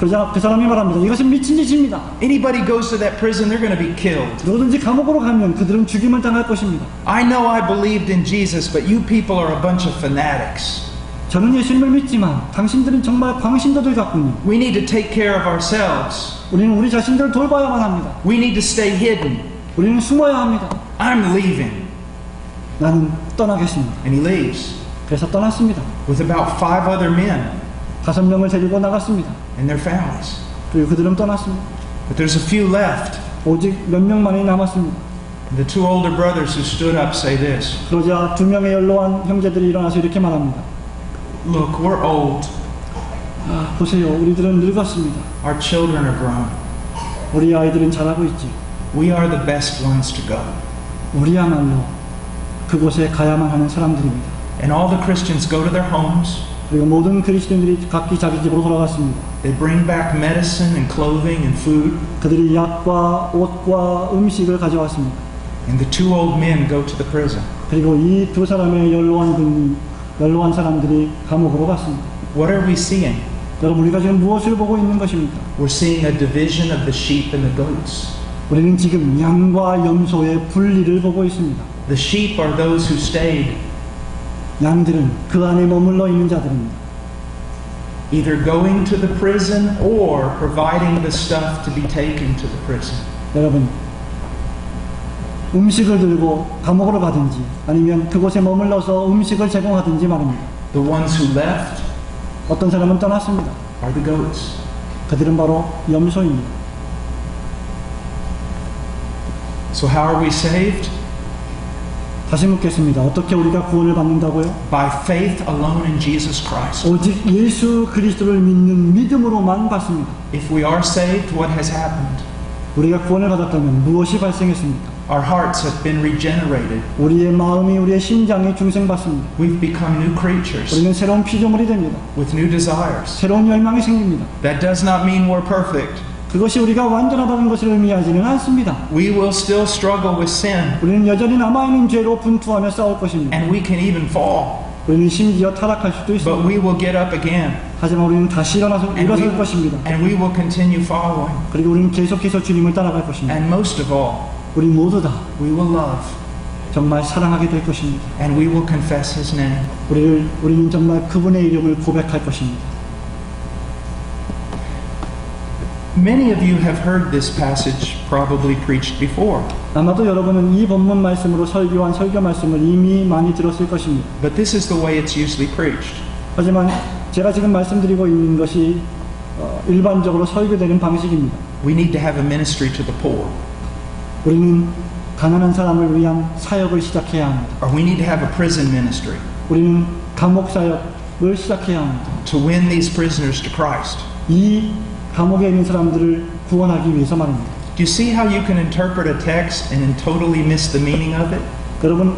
그러자 그 사람이 말합니다. 이것은 미친 짓입니다. Anybody goes to that prison, they're going to be killed. 누구든지 감옥으로 가면 그들은 죽임을 당할 것입니다. I know I believed in Jesus, but you people are a bunch of fanatics. 저는 예수님을 믿지만 당신들은 정말 광신도들 같군요. We need to take care of ourselves. 우리는 우리 자신들을 돌봐야만 합니다. We need to stay hidden. 우리는 숨어야 합니다. I'm leaving. 나는 떠나겠습니다. And he leaves 그래서 떠났습니다. with about 5 other men 5명을 데리고 나갔습니다. and their families. 그리고 그들은 떠났습니다. But there's a few left. 오직 몇 명만이 남았습니다. The 2 older brothers who stood up say this. 그러자 2명의 연로한 형제들이 일어나서 이렇게 말합니다. Look, we're old. 보세요. 우리들은 늙었습니다. Our children are grown. 우리 아이들은 잘하고 있지. We are the best ones to go. 우리야말로 그곳에 가야만 하는 사람들입니다. And all the Christians go to their homes. 그리고 모든 그리스도인들이 각기 자기 집으로 돌아갔습니다. They bring back medicine and clothing and food. 그들이 약과 옷과 음식을 가져왔습니다. And the 2 old men go to the prison. 그리고 이 2 사람의 연로한 사람들이 감옥으로 갔습니다. What are we seeing? 여러분, 우리가 지금 무엇을 보고 있는 것입니까? We're seeing a division of the sheep and the goats. 우리는 지금 양과 염소의 분리를 보고 있습니다. The sheep are those who stayed, 양들은 그 안에 머물러 있는 자들입니다. either going to the prison or providing the stuff to be taken to the prison. 여러분, 음식을 들고 감옥으로 가든지 아니면 그곳에 머물러서 음식을 제공하든지 말입니다. The ones who left 어떤 사람은 떠났습니다. are the goats. 그들은 바로 염소입니다. So how are we saved? 다시 묻겠습니다. 어떻게 우리가 구원을 받는다고요? By faith alone in Jesus Christ. 오직 예수 그리스도를 믿는 믿음으로만 받습니다. If we are saved, what has happened? 우리가 구원을 받았다면 무엇이 발생했습니까? Our hearts have been regenerated. 우리의 마음이, 우리의 심장이 중생받습니다. We've become new creatures 우리는 새로운 피조물이 됩니다. with new desires. 새로운 열망이 생깁니다. That does not mean we're perfect. 그것이 우리가 완전하다는 것을 의미하지는 않습니다. We will still struggle with sin, 우리는 여전히 남아있는 죄로 분투하며 싸울 것입니다. and we can even fall, 우리는 심지어 타락할 수도 but 있습니다. we will get up again, 하지만 우리는 다시 일어설 것입니다. and we will continue following. 그리고 우리는 계속해서 주님을 따라갈 것입니다. And most of all, 우리 모두 다 we will love, 정말 사랑하게 될 것입니다. and we will confess His name. 우리는 정말 그분의 이름을 고백할 것입니다. Many of you have heard this passage probably preached before, 아마도 여러분은 이 본문 말씀으로 설교한 설교 말씀을 이미 많이 들었을 것입니다. but this is the way it's usually preached. 하지만 제가 지금 말씀드리고 있는 것이 일반적으로 설교되는 방식입니다. We need to have a ministry to the poor, 우리는 가난한 사람을 위한 사역을 시작해야 합니다. or we need to have a prison ministry 우리는 감옥 사역을 시작해야 합니다. to win these prisoners to Christ. 이 감옥에 있는 사람들을 구원하기 위해서 말입니다. Do you see how you can interpret a text and totally miss the meaning of it?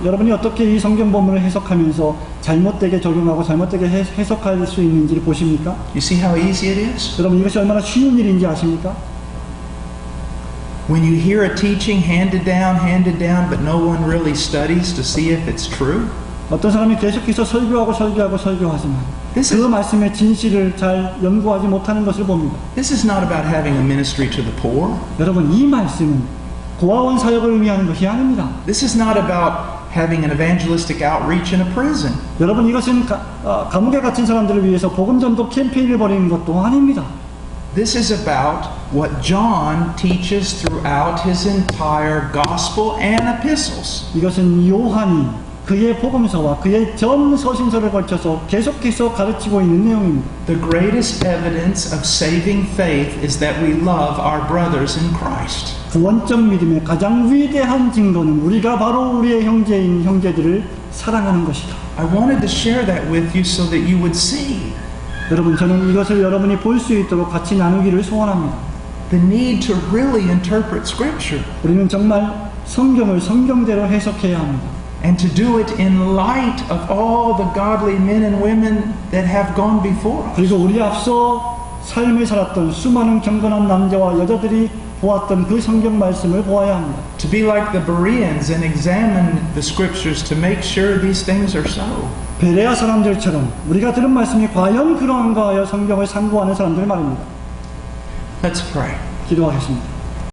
여러분이 어떻게 이 성경 본문을 해석하면서 잘못되게 적용하고 잘못되게 해석할 수 있는지를 보십니까? You see how easy it is? 여러분 이것이 얼마나 쉬운 일인지 아십니까? When you hear a teaching handed down, but no one really studies to see if it's true, 어떤 사람이 계속해서 설교하지만 This 그 is- 말씀의 진실을 잘 연구하지 못하는 것을 봅니다. this is not about having a ministry to the poor. 여러분 이 말씀은 고아원 사역을 의미하는 것이 아닙니다. This is not about having an evangelistic outreach in a prison. 여러분 이것은 감옥에 갇힌 사람들을 위해서 복음 전도 캠페인을 벌이는 것도 아닙니다. This is about what John teaches throughout his entire gospel and epistles. 이것은 요한이 그의 복음서와 그의 전 서신서를 걸쳐서 계속해서 가르치고 있는 내용입니다. The greatest evidence of saving faith is that we love our brothers in Christ. 구원적 믿음의 가장 위대한 증거는 우리가 바로 우리의 형제인 형제들을 사랑하는 것이다. I wanted to share that with you so that you would see 여러분 저는 이것을 여러분이 볼 수 있도록 같이 나누기를 소원합니다. the need to really interpret Scripture 우리는 정말 성경을 성경대로 해석해야 합니다. and to do it in light of all the godly men and women that have gone before us. 그리고 우리 앞서 삶을 살았던 수많은 경건한 남자와 여자들이 보았던 그 성경 말씀을 보아야 합니다. To be like the Bereans and examine the Scriptures to make sure these things are so. 베레아 사람들처럼 우리가 들은 말씀이 과연 그러한가 하여 성경을 상고하는 사람들 말입니다. Let's pray. 기도하겠습니다.